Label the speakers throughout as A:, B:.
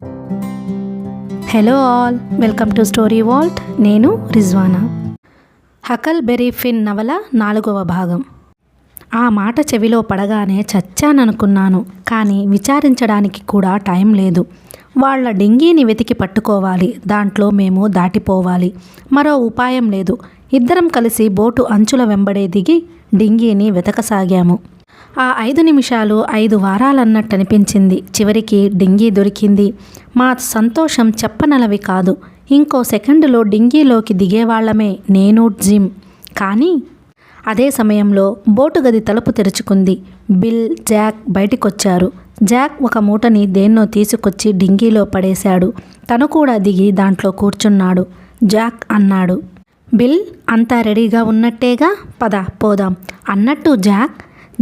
A: Hello all, welcome to story Walt. నేను Rizwana. Huckle berry ఫిన్ నవల 4వ భాగం. ఆ మాట చెవిలో పడగానే చచ్చాననుకున్నాను. కానీ విచారించడానికి కూడా టైం లేదు. వాళ్ళ డింగీని వెతికి పట్టుకోవాలి. దాంట్లో మేము దాటిపోవాలి. మరో ఉపాయం లేదు. ఇద్దరం కలిసి బోటు అంచుల వెంబడే దిగి డింగీని వెతకసాగాము. ఆ 5 నిమిషాలు 5 వారాలన్నట్టనిపించింది. చివరికి డింగీ దొరికింది. మా సంతోషం చెప్పనలవి కాదు. ఇంకో సెకండులో డింగీలోకి దిగేవాళ్లమే, నేను, జిమ్. కానీ అదే సమయంలో బోటు గది తలుపు తెరుచుకుంది. బిల్, జాక్ బయటికొచ్చారు. జాక్ ఒక మూటని దేన్నో తీసుకొచ్చి డింగీలో పడేశాడు. తను కూడా దిగి దాంట్లో కూర్చున్నాడు. జాక్ అన్నాడు, బిల్, అంతా రెడీగా ఉన్నట్టేగా, పద పోదాం. అన్నట్టు జాక్,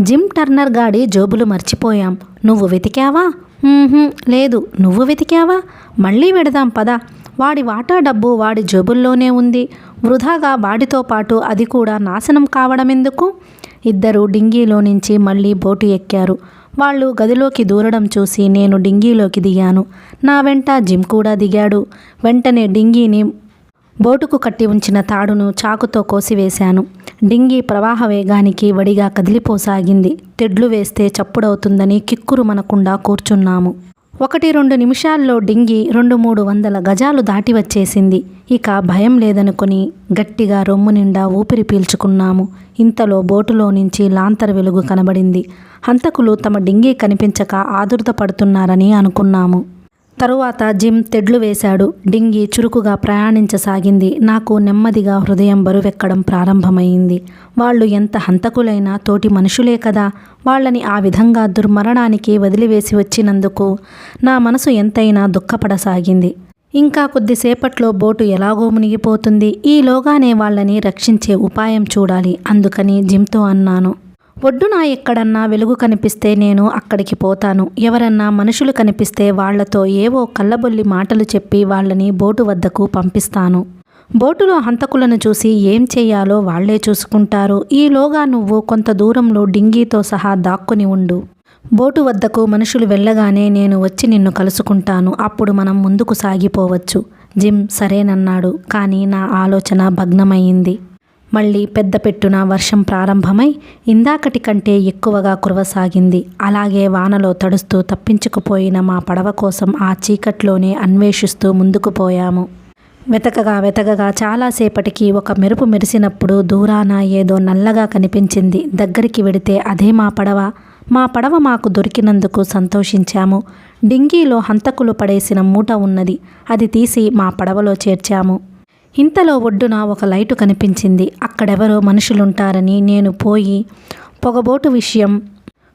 A: జిమ్ టర్నర్ గాడి జోబులు మర్చిపోయాం. నువ్వు వెతికావా? లేదు. నువ్వు వెతికావా? మళ్ళీ వెడదాం పద. వాడి వాటా డబ్బు వాడి జోబుల్లోనే ఉంది. వృధాగా వాడితో పాటు అది కూడా నాశనం కావడమెందుకు? ఇద్దరు డింగీలో నుంచి మళ్ళీ బోటు ఎక్కారు. వాళ్ళు గదిలోకి దూరడం చూసి నేను డింగీలోకి దిగాను. నా వెంట జిమ్ కూడా దిగాడు. వెంటనే డింగీని బోటుకు కట్టి ఉంచిన తాడును చాకుతో కోసివేశాను. డింగీ ప్రవాహ వేగానికి వడిగా కదిలిపోసాగింది. తెడ్లు వేస్తే చప్పుడవుతుందని కిక్కురుమనకుండా కూర్చున్నాము. 1-2 నిమిషాల్లో డింగీ 200-300 గజాలు దాటి వచ్చేసింది. ఇక భయం లేదనుకుని గట్టిగా రొమ్ము నిండా ఊపిరి పీల్చుకున్నాము. ఇంతలో బోటులో నుంచి లాంతర్ వెలుగు కనబడింది. హంతకులు తమ డింగీ కనిపించక ఆదుర్ద పడుతున్నారని అనుకున్నాము. తరువాత జిమ్ తెడ్లు వేశాడు. డింగీ చురుకుగా ప్రయాణించసాగింది. నాకు నెమ్మదిగా హృదయం బరువెక్కడం ప్రారంభమైంది. వాళ్ళు ఎంత హంతకులైనా తోటి మనుషులే కదా. వాళ్ళని ఆ విధంగా దుర్మరణానికి వదిలివేసి వచ్చినందుకు నా మనసు ఎంతైనా దుఃఖపడసాగింది. ఇంకా కొద్దిసేపట్లో బోటు ఎలాగో మునిగిపోతుంది. ఈలోగానే వాళ్ళని రక్షించే ఉపాయం చూడాలి. అందుకని జిమ్తో అన్నాను, ఒడ్డున ఎక్కడన్నా వెలుగు కనిపిస్తే నేను అక్కడికి పోతాను. ఎవరన్నా మనుషులు కనిపిస్తే వాళ్లతో ఏవో కల్లబొల్లి మాటలు చెప్పి వాళ్ళని బోటు వద్దకు పంపిస్తాను. బోటులో హంతకులను చూసి ఏం చెయ్యాలో వాళ్లే చూసుకుంటారు. ఈలోగా నువ్వు కొంత దూరంలో డింగీతో సహా దాక్కుని ఉండు. బోటు వద్దకు మనుషులు వెళ్ళగానే నేను వచ్చి నిన్ను కలుసుకుంటాను. అప్పుడు మనం ముందుకు సాగిపోవచ్చు. జిమ్ సరేనన్నాడు. కానీ నా ఆలోచన భగ్నమయ్యింది. మళ్ళీ పెద్ద పెట్టున వర్షం ప్రారంభమై ఇందాకటి కంటే ఎక్కువగా కురవసాగింది. అలాగే వానలో తడుస్తూ తప్పించుకుపోయిన మా పడవ కోసం ఆ చీకట్లోనే అన్వేషిస్తూ ముందుకు పోయాము. వెతకగా చాలాసేపటికి ఒక మెరుపు మెరిసినప్పుడు దూరాన ఏదో నల్లగా కనిపించింది. దగ్గరికి వెడితే అదే మా పడవ. మా పడవ మాకు దొరికినందుకు సంతోషించాము. డింగీలో హంతకులు పడేసిన మూట ఉన్నది. అది తీసి మా పడవలో చేర్చాము. ఇంతలో ఒడ్డున ఒక లైటు కనిపించింది. అక్కడెవరో మనుషులుంటారని నేను పోయి పొగబోటు విషయం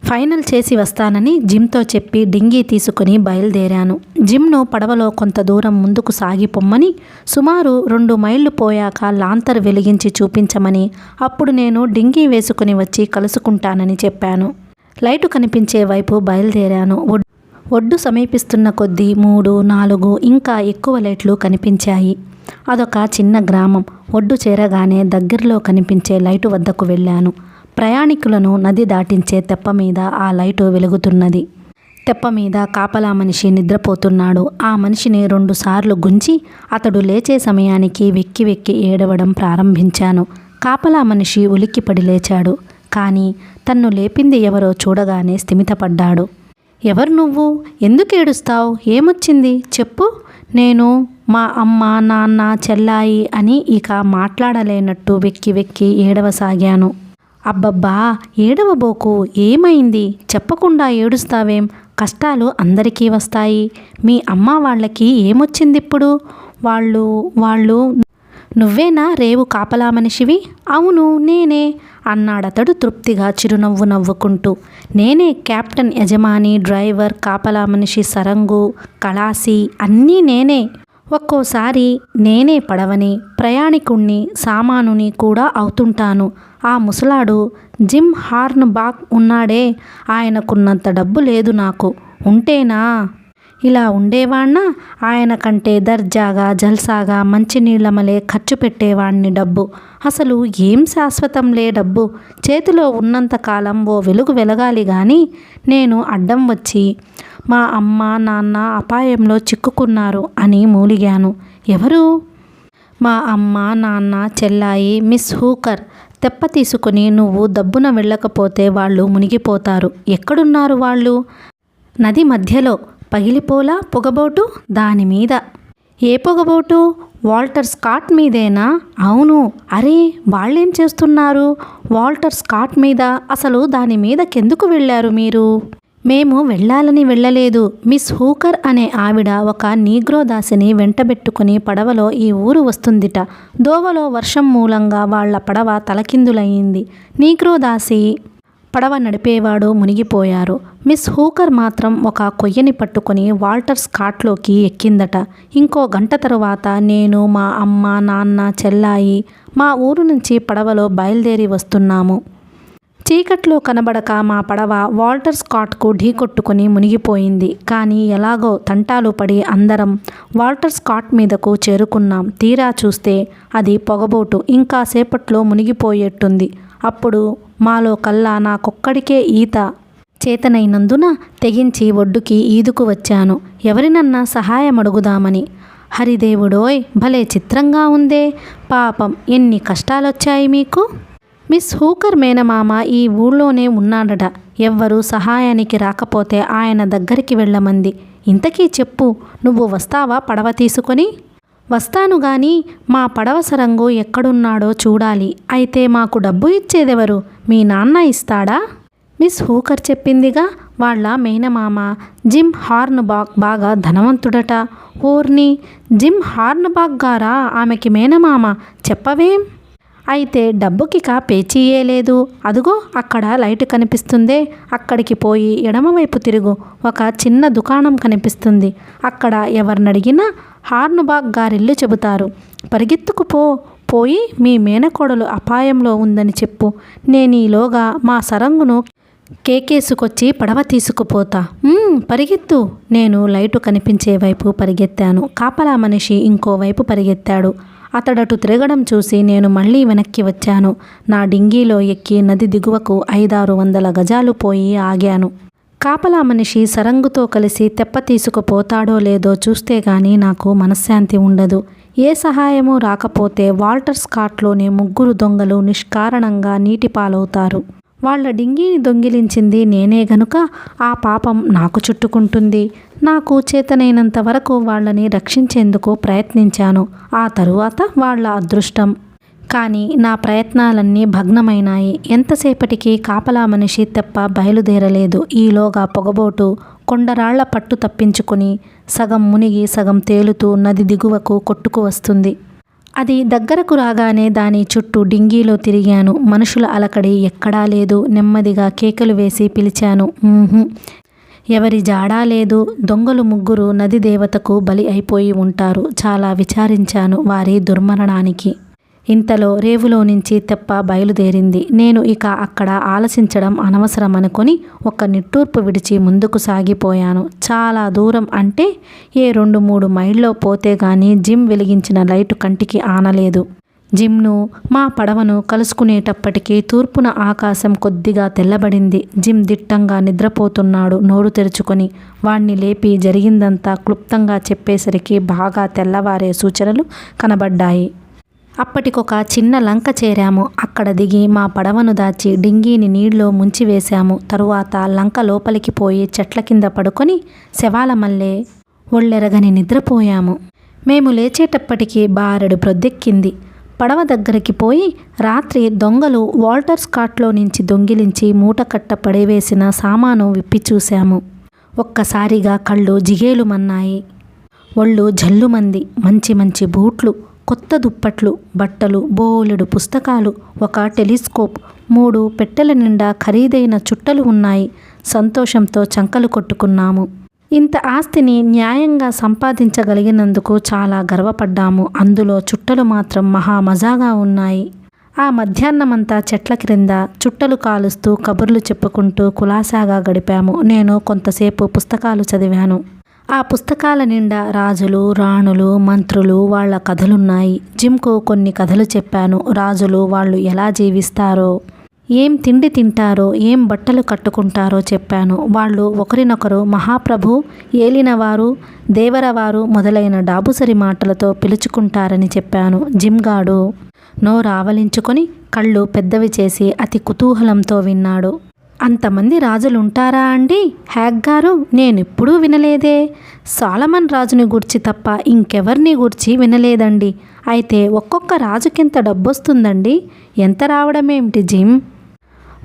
A: ఫైనల్ చేసి వస్తానని జిమ్తో చెప్పి డింగీ తీసుకుని బయలుదేరాను. జిమ్ను పడవలో కొంత దూరం ముందుకు సాగిపోమ్మని, సుమారు 2 మైళ్ళు పోయాక లాంతర్ వెలిగించి చూపించమని, అప్పుడు నేను డింగీ వేసుకుని వచ్చి కలుసుకుంటానని చెప్పాను. లైటు కనిపించే వైపు బయలుదేరాను. ఒడ్డు సమీపిస్తున్న కొద్దీ 3, 4 ఇంకా ఎక్కువ లైట్లు కనిపించాయి. అదొక చిన్న గ్రామం. ఒడ్డు చేరగానే దగ్గరలో కనిపించే లైటు వద్దకు వెళ్ళాను. ప్రయాణికులను నది దాటించే తెప్ప మీద ఆ లైటు వెలుగుతున్నది. తెప్ప మీద కాపలా మనిషి నిద్రపోతున్నాడు. ఆ మనిషిని 2 సార్లు గుంజి అతడు లేచే సమయానికి వెక్కి వెక్కి ఏడవడం ప్రారంభించాను. కాపలా మనిషి ఉలిక్కిపడి లేచాడు. కానీ తన్ను లేపింది ఎవరో చూడగానే స్థిమితపడ్డాడు. ఎవరు నువ్వు? ఎందుకు ఏడుస్తావు? ఏమొచ్చింది చెప్పు. నేను మా అమ్మ, నాన్న, చెల్లాయి అని ఇక మాట్లాడలేనట్టు వెక్కి వెక్కి ఏడవసాగాను. అబ్బబ్బా, ఏడవబోకు. ఏమైంది? చెప్పకుండా ఏడుస్తావేం? కష్టాలు అందరికీ వస్తాయి. మీ అమ్మ వాళ్ళకి ఏమొచ్చిందిప్పుడు? వాళ్ళు నువ్వేనా రేవు కాపలా మనిషివి? అవును, నేనే అన్నాడతడు తృప్తిగా చిరునవ్వు నవ్వుకుంటూ. నేనే కెప్టెన్, యజమాని, డ్రైవర్, కాపలా మనిషి, సరంగు, కళాసి అన్నీ నేనే. ఒక్కోసారి నేనే పడవని, ప్రయాణికుణ్ణి, సామానుని కూడా అవుతుంటాను. ఆ ముసలాడు జిమ్ హార్న్ బాక్ ఉన్నాడే, ఆయనకున్నంత డబ్బు లేదు నాకు. ఉంటేనా ఇలా ఉండేవాణ్ణా? ఆయన కంటే దర్జాగా, జల్సాగా, మంచినీళ్ళమలే ఖర్చు పెట్టేవాణ్ణి డబ్బు. అసలు ఏం శాశ్వతంలే డబ్బు. చేతిలో ఉన్నంతకాలం ఓ వెలుగు వెలగాలి గాని నేను అడ్డం వచ్చి మా అమ్మ నాన్న అపాయంలో చిక్కుకున్నారు అని మూలిగాను. ఎవరు? మా అమ్మ నాన్న చెల్లాయి మిస్ హూకర్. తెప్ప తీసుకుని నువ్వు దబ్బున వెళ్ళకపోతే వాళ్ళు మునిగిపోతారు. ఎక్కడున్నారు వాళ్ళు? నది మధ్యలో. పగిలిపోలా పొగబోటు దానిమీద. ఏ పొగబోటు? వాల్టర్ స్కాట్ మీదేనా? అవును. అరే, వాళ్ళేం చేస్తున్నారు వాల్టర్ స్కాట్ మీద? అసలు దాని మీదకెందుకు వెళ్ళారు మీరు? మేము వెళ్ళాలని వెళ్ళలేదు. మిస్ హూకర్ అనే ఆవిడ ఒక నీగ్రో దాసిని వెంటబెట్టుకుని పడవలో ఈ ఊరు వస్తుందిట. దోవలో వర్షం మూలంగా వాళ్ల పడవ తలకిందులయ్యింది. నీగ్రో దాసి పడవ నడిపేవాడు మునిగిపోయారు. మిస్ హూకర్ మాత్రం ఒక కొయ్యని పట్టుకుని వాల్టర్ స్కాట్లోకి ఎక్కిందట. ఇంకో గంట తరువాత నేను, మా అమ్మ నాన్న చెల్లాయి మా ఊరు నుంచి పడవలో బయలుదేరి వస్తున్నాము. చీకట్లో కనబడక మా పడవ వాల్టర్ స్కాట్కు ఢీకొట్టుకుని మునిగిపోయింది. కానీ ఎలాగో తంటాలు పడి అందరం వాల్టర్ స్కాట్ మీదకు చేరుకున్నాం. తీరా చూస్తే అది పొగబోటు. ఇంకా సేపట్లో మునిగిపోయేట్టుంది. అప్పుడు మాలో కల్లా నాకొక్కడికే ఈత చేతనైనందున తెగించి ఒడ్డుకి ఈదుకు వచ్చాను, ఎవరినన్నా సహాయం అడుగుదామని. హరిదేవుడోయ్, భలే చిత్రంగా ఉందే. పాపం, ఎన్ని కష్టాలొచ్చాయి మీకు. మిస్ హూకర్ మేనమామ ఈ ఊళ్ళోనే ఉన్నాడట. ఎవ్వరూ సహాయానికి రాకపోతే ఆయన దగ్గరికి వెళ్ళమంది. ఇంతకీ చెప్పు, నువ్వు వస్తావా పడవ తీసుకొని? వస్తాను గాని మా పడవ సరంగు ఎక్కడున్నాడో చూడాలి. అయితే మాకు డబ్బు ఇచ్చేదెవరు? మీ నాన్న ఇస్తాడా? మిస్ హూకర్ చెప్పిందిగా, వాళ్ళ మేనమామ జిమ్ హార్న్బాక్ బాగా ధనవంతుడట. ఓర్ని, జిమ్ హార్న్బాక్ గారా ఆమెకి మేనమామ? చెప్పవేం? అయితే డబ్బుకిక పేచీయే లేదు. అదుగో అక్కడ లైటు కనిపిస్తుందే, అక్కడికి పోయి ఎడమవైపు తిరుగు. ఒక చిన్న దుకాణం కనిపిస్తుంది. అక్కడ ఎవరినడిగినా హార్న్బాక్ గారిల్లు చెబుతారు. పరిగెత్తుకుపో. పోయి మీ మేనకోడలు అపాయంలో ఉందని చెప్పు. నేనీలోగా మా సరంగును కేకేసుకొచ్చి పడవ తీసుకుపోతా. పరిగెత్తు. నేను లైటు కనిపించే వైపు పరిగెత్తాను. కాపలా మనిషి ఇంకోవైపు పరిగెత్తాడు. అతడటు తిరగడం చూసి నేను మళ్ళీ వెనక్కి వచ్చాను. నా డింగీలో ఎక్కి నది దిగువకు 500-600 గజాలు పోయి ఆగాను. కాపలా మనిషి సరంగుతో కలిసి తెప్ప తీసుకుపోతాడో లేదో చూస్తే గాని నాకు మనశ్శాంతి ఉండదు. ఏ సహాయమూ రాకపోతే వాల్టర్ స్కాట్లోని 3 దొంగలు నిష్కారణంగా నీటి పాలవుతారు. వాళ్ల డింగీని దొంగిలించింది నేనే గనుక ఆ పాపం నాకు చుట్టుకుంటుంది. నాకు చేతనైనంత వరకు వాళ్ళని రక్షించేందుకు ప్రయత్నించాను. ఆ తరువాత వాళ్ళ అదృష్టం. కానీ నా ప్రయత్నాలన్నీ భగ్నమైనాయి. ఎంతసేపటికి కాపలా మనిషి తెప్ప బయలుదేరలేదు. ఈలోగా పొగబోటు కొండరాళ్ల పట్టు తప్పించుకుని సగం మునిగి సగం తేలుతూ నది దిగువకు కొట్టుకు వస్తుంది. అది దగ్గరకు రాగానే దాని చుట్టూ డింగీలో తిరిగాను. మనుషుల అలకడి ఎక్కడా లేదు. నెమ్మదిగా కేకలు వేసి పిలిచాను. ఎవరి జాడా లేదు. దొంగలు 3 నది దేవతకు బలి అయిపోయి ఉంటారు. చాలా విచారించాను వారి దుర్మరణానికి. ఇంతలో రేవులో నుంచి తెప్ప బయలుదేరింది. నేను ఇక అక్కడ ఆలసించడం అనవసరమనుకొని ఒక నిట్టూర్పు విడిచి ముందుకు సాగిపోయాను. చాలా దూరం అంటే ఏ 2-3 మైళ్ళలో పోతే గాని జిమ్ వెలిగించిన లైటు కంటికి ఆనలేదు. జిమ్ను మా పడవను కలుసుకునేటప్పటికీ తూర్పున ఆకాశం కొద్దిగా తెల్లబడింది. జిమ్ దిట్టంగా నిద్రపోతున్నాడు నోరు తెరుచుకొని. వాణ్ణి లేపి జరిగిందంతా క్లుప్తంగా చెప్పేసరికి బాగా తెల్లవారే సూచనలు కనబడ్డాయి. అప్పటికొక చిన్న లంక చేరాము. అక్కడ దిగి మా పడవను దాచి డింగీని నీళ్ళలో ముంచివేశాము. తరువాత లంక లోపలికి పోయి చెట్ల కింద పడుకొని శవాల మల్లె ఒళ్ళెరగని నిద్రపోయాము. మేము లేచేటప్పటికీ బారెడు ప్రొద్దెక్కింది. పడవ దగ్గరికి పోయి రాత్రి దొంగలు వాల్టర్ స్కాట్లో నుంచి దొంగిలించి మూటకట్ట పడేవేసిన సామాను విప్పి చూశాము. ఒక్కసారిగా కళ్ళు జిగేలుమన్నాయి. ఒళ్ళు జల్లుమంది. మంచి మంచి బూట్లు, కొత్త దుప్పట్లు, బట్టలు, బోలెడు పుస్తకాలు, ఒక టెలిస్కోప్, 3 పెట్టెల నిండా ఖరీదైన చుట్టలు ఉన్నాయి. సంతోషంతో చంకలు కొట్టుకున్నాము. ఇంత ఆస్తిని న్యాయంగా సంపాదించగలిగినందుకు చాలా గర్వపడ్డాము. అందులో చుట్టలు మాత్రం మహా మజాగా ఉన్నాయి. ఆ మధ్యాహ్నమంతా చెట్ల క్రింద చుట్టలు కాలుస్తూ కబుర్లు చెప్పుకుంటూ కులాసాగా గడిపాము. నేను కొంతసేపు పుస్తకాలు చదివాను. ఆ పుస్తకాల నిండా రాజులు, రాణులు, మంత్రులు, వాళ్ళ కథలున్నాయి. జిమ్కు కొన్ని కథలు చెప్పాను. రాజులు వాళ్ళు ఎలా జీవిస్తారో, ఏం తిండి తింటారో ఏం బట్టలు కట్టుకుంటారో చెప్పాను. వాళ్ళు ఒకరినొకరు మహాప్రభు, ఏలినవారు, దేవరవారు మొదలైన డాబుసరి మాటలతో పిలుచుకుంటారని చెప్పాను. జిమ్గాడు నోరావలించుకొని కళ్ళు పెద్దవి చేసి అతి కుతూహలంతో విన్నాడు. అంతమంది రాజులుంటారా అండి హ్యాగ్ గారు? నేనెప్పుడూ వినలేదే. సొలొమన్ రాజుని గూర్చి తప్ప ఇంకెవర్ని గూర్చి వినలేదండి. అయితే ఒక్కొక్క రాజుకెంత డబ్బొస్తుందండి? ఎంత రావడమేమిటి జిమ్?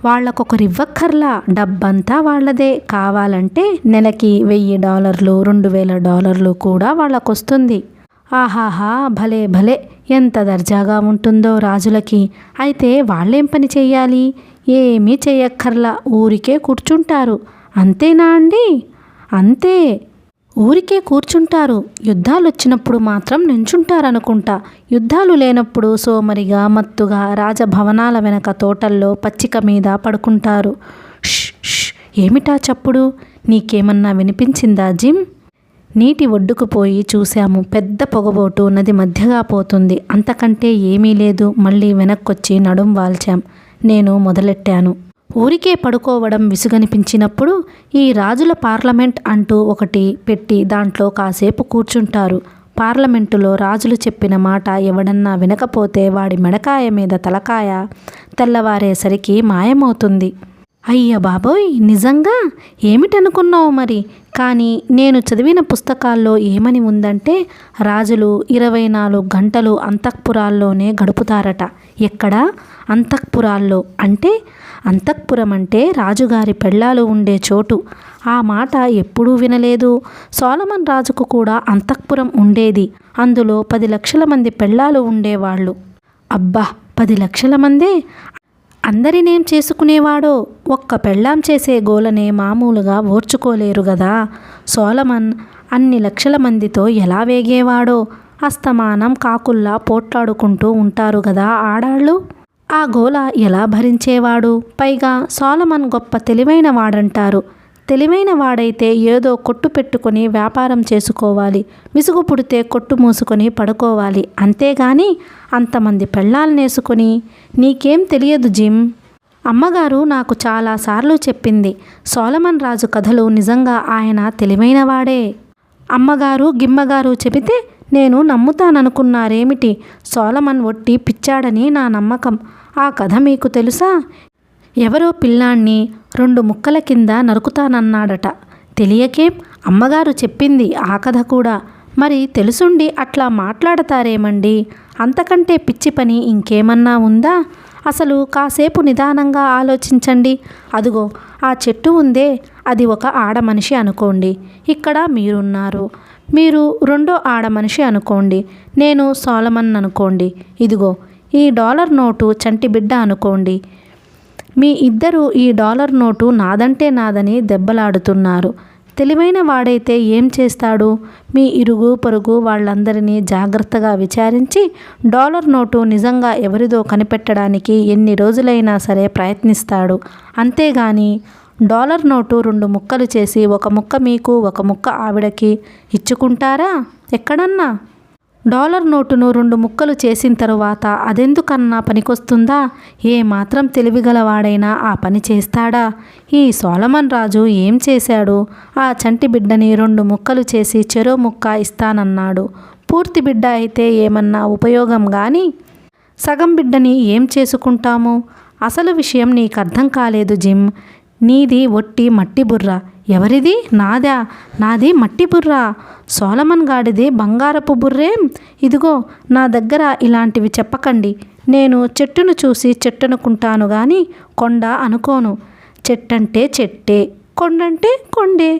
A: వాళ్ళకొకరివ్వక్కర్లా, డబ్బంతా వాళ్లదే. కావాలంటే నెలకి $1000, $2000 కూడా వాళ్ళకొస్తుంది. ఆహాహా, భలే భలే, ఎంత దర్జాగా ఉంటుందో రాజులకి. అయితే వాళ్ళేం పని చెయ్యాలి? ఏమీ చెయ్యక్కర్లా, ఊరికే కూర్చుంటారు. అంతేనా అండి? అంతే, ఊరికే కూర్చుంటారు. యుద్ధాలొచ్చినప్పుడు మాత్రం నించుంటారనుకుంటా. యుద్ధాలు లేనప్పుడు సోమరిగా మత్తుగా రాజభవనాల వెనక తోటల్లో పచ్చిక మీద పడుకుంటారు. ష్ ష్, ఏమిటా చప్పుడు? నీకేమన్నా వినిపించిందా జిమ్? నీటి ఒడ్డుకు పోయి చూశాము. పెద్ద పొగబోటు నది మధ్యగా పోతుంది. అంతకంటే ఏమీ లేదు. మళ్ళీ వెనక్కొచ్చి నడుం వాల్చాం. నేను మొదలెట్టాను. ఊరికే పడుకోవడం విసుగనిపించినప్పుడు ఈ రాజుల పార్లమెంట్ అంటూ ఒకటి పెట్టి దాంట్లో కాసేపు కూర్చుంటారు. పార్లమెంటులో రాజులు చెప్పిన మాట ఎవడన్నా వినకపోతే వాడి మెడకాయ మీద తలకాయ తెల్లవారేసరికి మాయమవుతుంది. అయ్య బాబోయ్, నిజంగా? ఏమిటనుకున్నావు మరి? కానీ నేను చదివిన పుస్తకాల్లో ఏమని ఉందంటే రాజులు 24 గంటలు అంతఃపురాల్లోనే గడుపుతారట. ఎక్కడ? అంతఃపురాల్లో. అంటే అంతఃపురం అంటే రాజుగారి పెళ్ళాలు ఉండే చోటు. ఆ మాట ఎప్పుడూ వినలేదు. సొలొమన్ రాజుకు కూడా అంతఃపురం ఉండేది. అందులో 10 లక్షల మంది పెళ్ళాలు ఉండేవాళ్ళు. అబ్బా, 10 లక్షల మందే? అందరినేం చేసుకునేవాడో? ఒక్క పెళ్ళాం చేసే గోలనే మామూలుగా ఓర్చుకోలేరు గదా. సొలొమన్ అన్ని లక్షల మందితో ఎలా వేగేవాడో. అస్తమానం కాకుల్లా పోట్లాడుకుంటూ ఉంటారు గదా ఆడాళ్ళు. ఆ గోల ఎలా భరించేవాడు? పైగా సొలొమన్ గొప్ప తెలివైన వాడంటారు. తెలివైన వాడైతే ఏదో కొట్టు పెట్టుకుని వ్యాపారం చేసుకోవాలి. విసుగు పుడితే కొట్టు మూసుకొని పడుకోవాలి. అంతేగాని అంతమంది పెళ్ళాలనేసుకొని. నీకేం తెలియదు జిమ్. అమ్మగారు నాకు చాలాసార్లు చెప్పింది. సొలొమన్ రాజు కథలు నిజంగా ఆయన తెలివైనవాడే. అమ్మగారు గిమ్మగారు చెబితే నేను నమ్ముతాననుకున్నారేమిటి? సొలొమన్ ఒట్టి పిచ్చాడని నా నమ్మకం. ఆ కథ మీకు తెలుసా? ఎవరో పిల్లాణ్ణి 2 ముక్కల కింద నరుకుతానన్నాడట. తెలియకేం? అమ్మగారు చెప్పింది ఆ కథ కూడా. మరి తెలుసుండి అట్లా మాట్లాడతారేమండి? అంతకంటే పిచ్చి పని ఇంకేమన్నా ఉందా? అసలు కాసేపు నిదానంగా ఆలోచించండి. అదుగో ఆ చెట్టు ఉందే, అది ఒక ఆడమనిషి అనుకోండి. ఇక్కడ మీరున్నారు. మీరు రెండో ఆడమనిషి అనుకోండి. నేను సొలొమన్ అనుకోండి. ఇదిగో ఈ $1 నోటు చంటి బిడ్డ అనుకోండి. మీ ఇద్దరు ఈ $1 నోటు నాదంటే నాదని దెబ్బలాడుతున్నారు. తెలివైన వాడైతే ఏం చేస్తాడు? మీ ఇరుగు పొరుగు వాళ్ళందరినీ జాగ్రత్తగా విచారించి $1 నోటు నిజంగా ఎవరిదో కనిపెట్టడానికి ఎన్ని రోజులైనా సరే ప్రయత్నిస్తాడు. అంతేగాని $1 నోటు 2 ముక్కలు చేసి ఒక ముక్క మీకు ఒక ముక్క ఆవిడకి ఇచ్చుకుంటారా ఎక్కడన్నా? $1 నోటును 2 ముక్కలు చేసిన తరువాత అదెందుకన్నా పనికొస్తుందా? ఏ మాత్రం తెలివిగలవాడైనా ఆ పని చేస్తాడా? ఈ సొలొమన్ రాజు ఏం చేశాడు? ఆ చంటి బిడ్డని 2 ముక్కలు చేసి చెరో ముక్క ఇస్తానన్నాడు. పూర్తి బిడ్డ అయితే ఏమన్నా ఉపయోగం గాని సగం బిడ్డని ఏం చేసుకుంటాము? అసలు విషయం నీకర్థం కాలేదు జిమ్. నీది ఒట్టి మట్టి బుర్ర. ఎవరిది? నాదా? నాది మట్టి బుర్ర. సొలొమన్ గాడిది బంగారపు బుర్రేం? ఇదిగో నా దగ్గర ఇలాంటివి చెప్పకండి. నేను చెట్టును చూసి చెట్టనుకుంటాను గాని కొండ అనుకోను. చెట్టంటే చెట్టే, కొండంటే కొండే.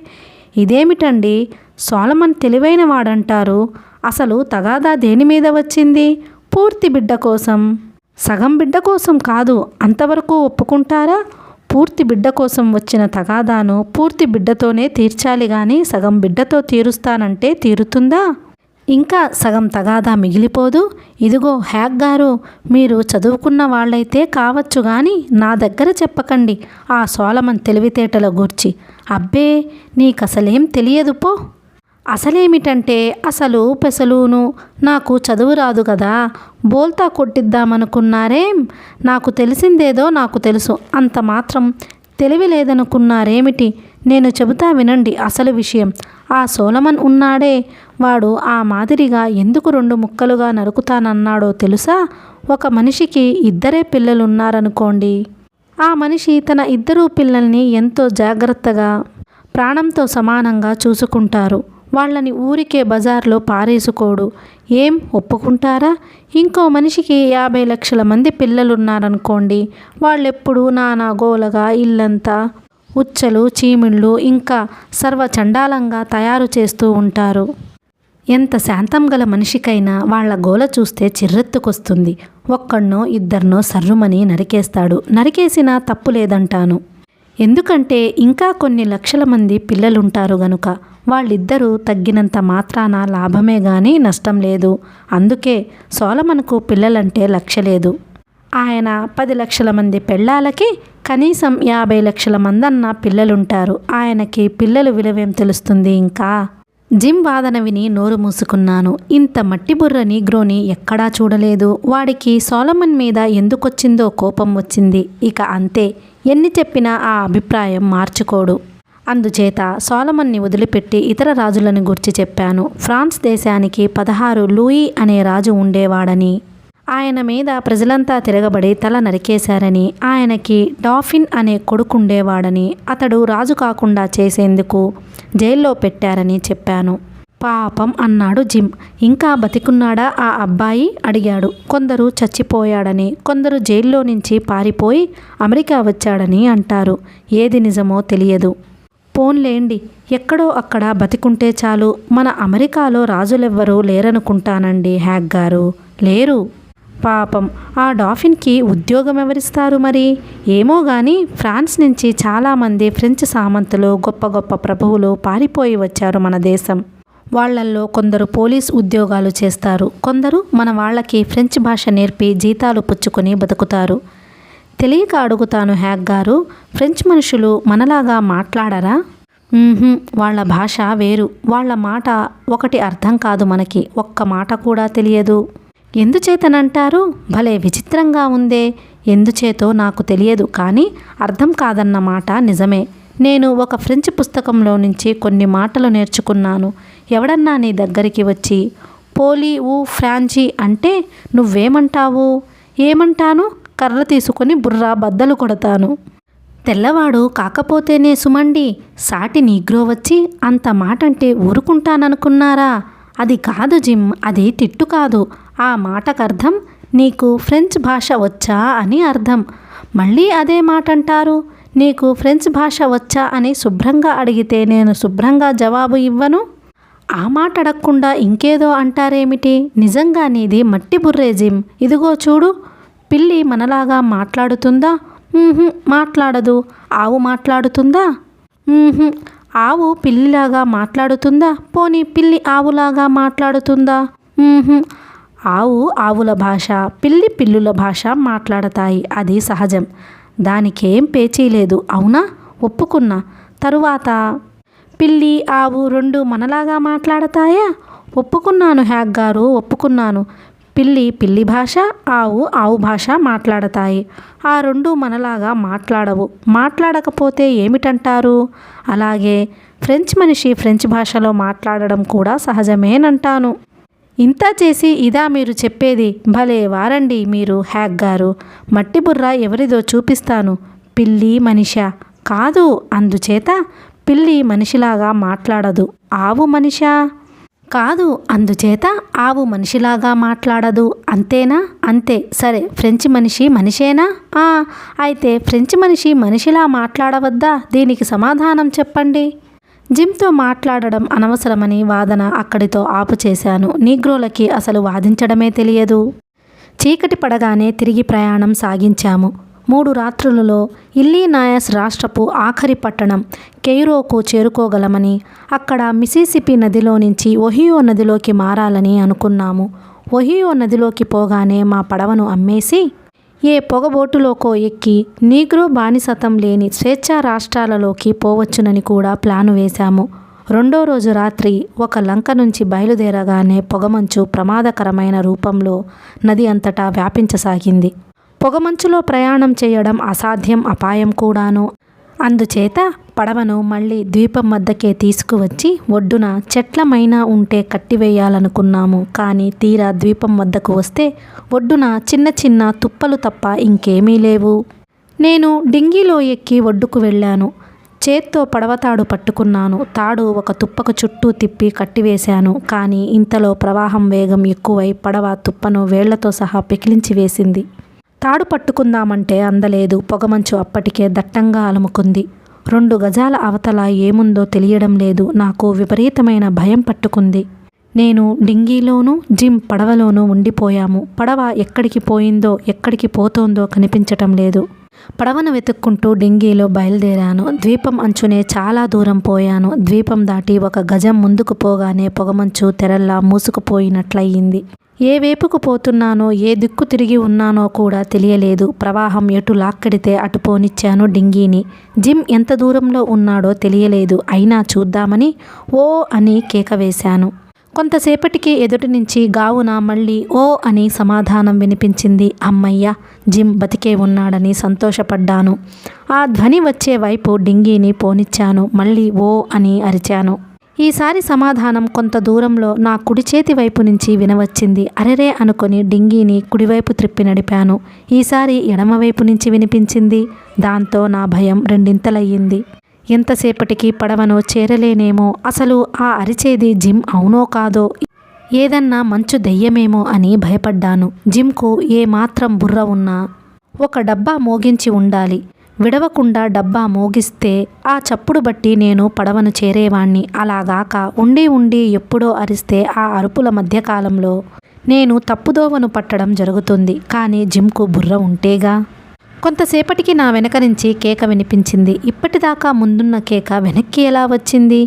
A: ఇదేమిటండి? సొలొమన్ తెలివైన వాడంటారు. అసలు తగాదా దేని మీద వచ్చింది? పూర్తి బిడ్డ కోసం. సగం బిడ్డ కోసం కాదు. అంతవరకు ఒప్పుకుంటారా? పూర్తి బిడ్డ కోసం వచ్చిన తగాదాను పూర్తి బిడ్డతోనే తీర్చాలి గాని సగం బిడ్డతో తీరుస్తానంటే తీరుతుందా? ఇంకా సగం తగాదా మిగిలిపోదు. ఇదిగో హ్యాగ్ గారు, మీరు చదువుకున్న వాళ్ళైతే కావచ్చు గాని నా దగ్గర చెప్పకండి ఆ సొలొమన్ తెలివితేటల గూర్చి. అబ్బే, నీకసలేం తెలియదు పో. అసలేమిటంటే అసలు పెసలును నాకు చదువు రాదు కదా, బోల్తా కొట్టిద్దామనుకున్నారేం? నాకు తెలిసిందేదో నాకు తెలుసు, అంత మాత్రం తెలివి లేదనుకున్నారేమిటి? నేను చెబుతా వినండి అసలు విషయం. ఆ సోలమన్ ఉన్నాడే, వాడు ఆ మాదిరిగా ఎందుకు 2 ముక్కలుగా నరుకుతానన్నాడో తెలుసా? ఒక మనిషికి 2 పిల్లలున్నారనుకోండి. ఆ మనిషి తన 2 పిల్లల్ని ఎంతో జాగ్రత్తగా ప్రాణంతో సమానంగా చూసుకుంటారు. వాళ్ళని ఊరికే బజార్లో పారేసుకోడు. ఏం ఒప్పుకుంటారా? ఇంకో మనిషికి 50 లక్షల మంది పిల్లలున్నారనుకోండి. వాళ్ళెప్పుడు నానా గోలగా ఇల్లంతా ఉచ్చలు చీమిళ్ళు ఇంకా సర్వచండాలంగా తయారు చేస్తూ ఉంటారు. ఎంత శాంతం గల మనిషికైనా వాళ్ళ గోల చూస్తే చిర్రెత్తుకొస్తుంది. ఒక్కడినో 2 సర్రుమని నరికేస్తాడు. నరికేసినా తప్పు లేదంటాను. ఎందుకంటే ఇంకా కొన్ని లక్షల మంది పిల్లలుంటారు గనుక. వాళ్ళిద్దరూ తగ్గినంత మాత్రాన లాభమే గాని నష్టం లేదు. అందుకే సోలమన్కు పిల్లలంటే లక్ష్య లేదు. ఆయన 10 లక్షల మంది పెళ్ళాలకి కనీసం 50 లక్షల మందన్న పిల్లలుంటారు. ఆయనకి పిల్లలు విలువేం తెలుస్తుంది ఇంకా? జిమ్ వాదన విని నోరు మూసుకున్నాను. ఇంత మట్టి బుర్ర నీగ్రోని ఎక్కడా చూడలేదు. వాడికి సోలమన్ మీద ఎందుకొచ్చిందో కోపం వచ్చింది. ఇక అంతే, ఎన్ని చెప్పినా ఆ అభిప్రాయం మార్చుకోడు. అందుచేత సోలమన్ని వదిలిపెట్టి ఇతర రాజులను గురించి చెప్పాను. ఫ్రాన్స్ దేశానికి 16 లూయి అనే రాజు ఉండేవాడని, ఆయన మీద ప్రజలంతా తిరగబడి తల నరికేశారని, ఆయనకి డాఫిన్ అనే కొడుకుండేవాడని, అతడు రాజు కాకుండా చేసేందుకు జైల్లో పెట్టారని చెప్పాను. పాపం అన్నాడు జిమ్. ఇంకా బతికున్నాడా ఆ అబ్బాయి అడిగాడు. కొందరు చచ్చిపోయాడని, కొందరు జైల్లో నుంచి పారిపోయి అమెరికా వచ్చాడని అంటారు. ఏది నిజమో తెలియదు. పోన్లేండి, ఎక్కడో అక్కడ బతికుంటే చాలు. మన అమెరికాలో రాజులెవ్వరూ లేరనుకుంటానండి హ్యాగ్ గారు. లేరు. పాపం ఆ డాఫిన్కి ఉద్యోగం ఎవరిస్తారు మరి? ఏమో గాని ఫ్రాన్స్ నుంచి చాలామంది ఫ్రెంచ్ సామంతులు, గొప్ప గొప్ప ప్రభువులు పారిపోయి వచ్చారు మన దేశం. వాళ్ళల్లో కొందరు పోలీస్ ఉద్యోగాలు చేస్తారు. కొందరు మన వాళ్ళకి ఫ్రెంచ్ భాష నేర్పి జీతాలు పుచ్చుకొని బతుకుతారు. తెలియక అడుగుతాను హ్యాగ్ గారు, ఫ్రెంచ్ మనుషులు మనలాగా మాట్లాడరా? వాళ్ళ భాష వేరు. వాళ్ళ మాట ఒకటి అర్థం కాదు మనకి. ఒక్క మాట కూడా తెలియదు. ఎందుచేతనంటారు? భలే విచిత్రంగా ఉందే. ఎందుచేతో నాకు తెలియదు, కానీ అర్థం కాదన్న మాట నిజమే. నేను ఒక ఫ్రెంచ్ పుస్తకంలో నుంచి కొన్ని మాటలు నేర్చుకున్నాను. ఎవడన్నా నీ దగ్గరికి వచ్చి పోలీ ఊ ఫ్రాంచి అంటే నువ్వేమంటావు? ఏమంటాను? కర్ర తీసుకొని బుర్ర బద్దలు కొడతాను. తెల్లవాడు కాకపోతేనే సుమండి, సాటి నీగ్రో వచ్చి అంత మాటంటే ఊరుకుంటాననుకున్నారా? అది కాదు జిమ్, అది తిట్టు కాదు. ఆ మాటకర్థం నీకు ఫ్రెంచ్ భాష వచ్చా అని అర్థం. మళ్ళీ అదే మాట అంటారు. నీకు ఫ్రెంచ్ భాష వచ్చా అని శుభ్రంగా అడిగితే నేను శుభ్రంగా జవాబు ఇవ్వను. ఆ మాట అడగకుండా ఇంకేదో అంటారేమిటి? నిజంగా నీది మట్టి బుర్రే జిమ్. ఇదిగో చూడు, పిల్లి మనలాగా మాట్లాడుతుందా? మాట్లాడదు. ఆవు మాట్లాడుతుందా? ఆవు పిల్లిలాగా మాట్లాడుతుందా? పోనీ పిల్లి ఆవులాగా మాట్లాడుతుందా? ఆవు ఆవుల భాష, పిల్లి పిల్లుల భాష మాట్లాడతాయి. అది సహజం. దానికేం పేచీ లేదు. అవునా? ఒప్పుకున్నా. తరువాత పిల్లి ఆవు 2 మనలాగా మాట్లాడతాయా? ఒప్పుకున్నాను హ్యాగ్ గారు, ఒప్పుకున్నాను. పిల్లి పిల్లి భాష, ఆవు ఆవు భాష మాట్లాడతాయి. ఆ 2 మనలాగా మాట్లాడవు. మాట్లాడకపోతే ఏమిటంటారు? అలాగే ఫ్రెంచ్ మనిషి ఫ్రెంచ్ భాషలో మాట్లాడడం కూడా సహజమేనంటాను. ఇంత చేసి ఇదా మీరు చెప్పేది? భలే వారండి మీరు హ్యాగ్ గారు. మట్టి బుర్ర ఎవరిదో చూపిస్తాను. పిల్లి మనిషా? కాదు. అందుచేత పిల్లి మనిషిలాగా మాట్లాడదు. ఆవు మనిషా? కాదు. అందుచేత ఆవు మనిషిలాగా మాట్లాడదు. అంతేనా? అంతే. సరే, ఫ్రెంచ్ మనిషి మనిషేనా? అయితే ఫ్రెంచ్ మనిషి మనిషిలా మాట్లాడవద్దా? దీనికి సమాధానం చెప్పండి. జిమ్తో మాట్లాడడం అనవసరమని వాదన అక్కడితో ఆపు చేశాను. నీగ్రోలకి అసలు వాదించడమే తెలియదు. చీకటి పడగానే తిరిగి ప్రయాణం సాగించాము. 3 రాత్రులలో ఇల్లీనాయస్ రాష్ట్రపు ఆఖరి పట్టణం కెయిరోకు చేరుకోగలమని, అక్కడ మిసిసిపి నదిలో నుంచి ఒహియో నదిలోకి మారాలని అనుకున్నాము. ఒహియో నదిలోకి పోగానే మా పడవను అమ్మేసి ఏ పొగబోటులోకో ఎక్కి నీగ్రో బానిసత్వం లేని స్వేచ్ఛా రాష్ట్రాలలోకి పోవచ్చునని కూడా ప్లాను వేశాము. రెండో రోజు రాత్రి ఒక లంక నుంచి బయలుదేరగానే పొగమంచు ప్రమాదకరమైన రూపంలో నది అంతటా వ్యాపించసాగింది. పొగమంచులో ప్రయాణం చేయడం అసాధ్యం, అపాయం కూడాను. అందుచేత పడవను మళ్ళీ ద్వీపం వద్దకే తీసుకువచ్చి ఒడ్డున చెట్లమైనా ఉంటే కట్టివేయాలనుకున్నాము. కానీ తీరా ద్వీపం వద్దకు వస్తే ఒడ్డున చిన్న చిన్న తుప్పలు తప్ప ఇంకేమీ లేవు. నేను డింగీలో ఎక్కి ఒడ్డుకు వెళ్ళాను. చేత్తో పడవతాడు పట్టుకున్నాను. తాడు ఒక తుప్పకు చుట్టూ తిప్పి కట్టివేశాను. కానీ ఇంతలో ప్రవాహం వేగం ఎక్కువై పడవ తుప్పను వేళ్లతో సహా పెకిలించి వేసింది. తాడు పట్టుకుందామంటే అందలేదు. పొగమంచు అప్పటికే దట్టంగా అలుముకుంది. 2 గజాల అవతల ఏముందో తెలియడం లేదు. నాకు విపరీతమైన భయం పట్టుకుంది. నేను డింగీలోనూ జిమ్ పడవలోనూ ఉండిపోయాము. పడవ ఎక్కడికి పోయిందో ఎక్కడికి పోతోందో కనిపించటం లేదు. పడవను వెతుక్కుంటూ డింగీలో బయలుదేరాను. ద్వీపం అంచునే చాలా దూరం పోయాను. ద్వీపం దాటి 1 గజం ముందుకు పోగానే పొగమంచు తెరల్లా మూసుకుపోయినట్లయింది. ఏ వైపుకు పోతున్నానో ఏ దిక్కు తిరిగి ఉన్నానో కూడా తెలియలేదు. ప్రవాహం ఎటు లాక్కెడితే అటు పోనిచ్చాను డింగీని. జిమ్ ఎంత దూరంలో ఉన్నాడో తెలియలేదు. అయినా చూద్దామని ఓ అని కేక వేశాను. కొంతసేపటికి ఎదుటి నుంచి గావున మళ్ళీ ఓ అని సమాధానం వినిపించింది. అమ్మయ్య, జిమ్ బతికే ఉన్నాడని సంతోషపడ్డాను. ఆ ధ్వని వచ్చే వైపు డింగీని పోనిచ్చాను. మళ్ళీ ఓ అని అరిచాను. ఈసారి సమాధానం కొంత దూరంలో నా కుడి చేతి వైపు నుంచి వినవచ్చింది. అరెరే అనుకొని డింగీని కుడివైపు త్రిప్పి నడిపాను. ఈసారి ఎడమవైపు నుంచి వినిపించింది. దాంతో నా భయం రెండింతలయ్యింది. ఎంతసేపటికి పడవను చేరలేనేమో, అసలు ఆ అరిచేది జిమ్ అవునో కాదో, ఏదన్నా మంచు దెయ్యమేమో అని భయపడ్డాను. జిమ్కు ఏమాత్రం బుర్ర ఉన్నా ఒక డబ్బా మోగించి ఉండాలి. విడవకుండా డబ్బా మోగిస్తే ఆ చప్పుడు బట్టి నేను పడవను చేరేవాణ్ణి. అలాగాక ఉండి ఉండి ఎప్పుడో అరిస్తే ఆ అరుపుల మధ్యకాలంలో నేను తప్పుదోవను పట్టడం జరుగుతుంది. కానీ జిమ్కు బుర్ర ఉంటేగా. కొంతసేపటికి నా వెనక నుంచి కేక వినిపించింది. ఇప్పటిదాకా ముందున్న కేక వెనక్కి ఎలా వచ్చింది?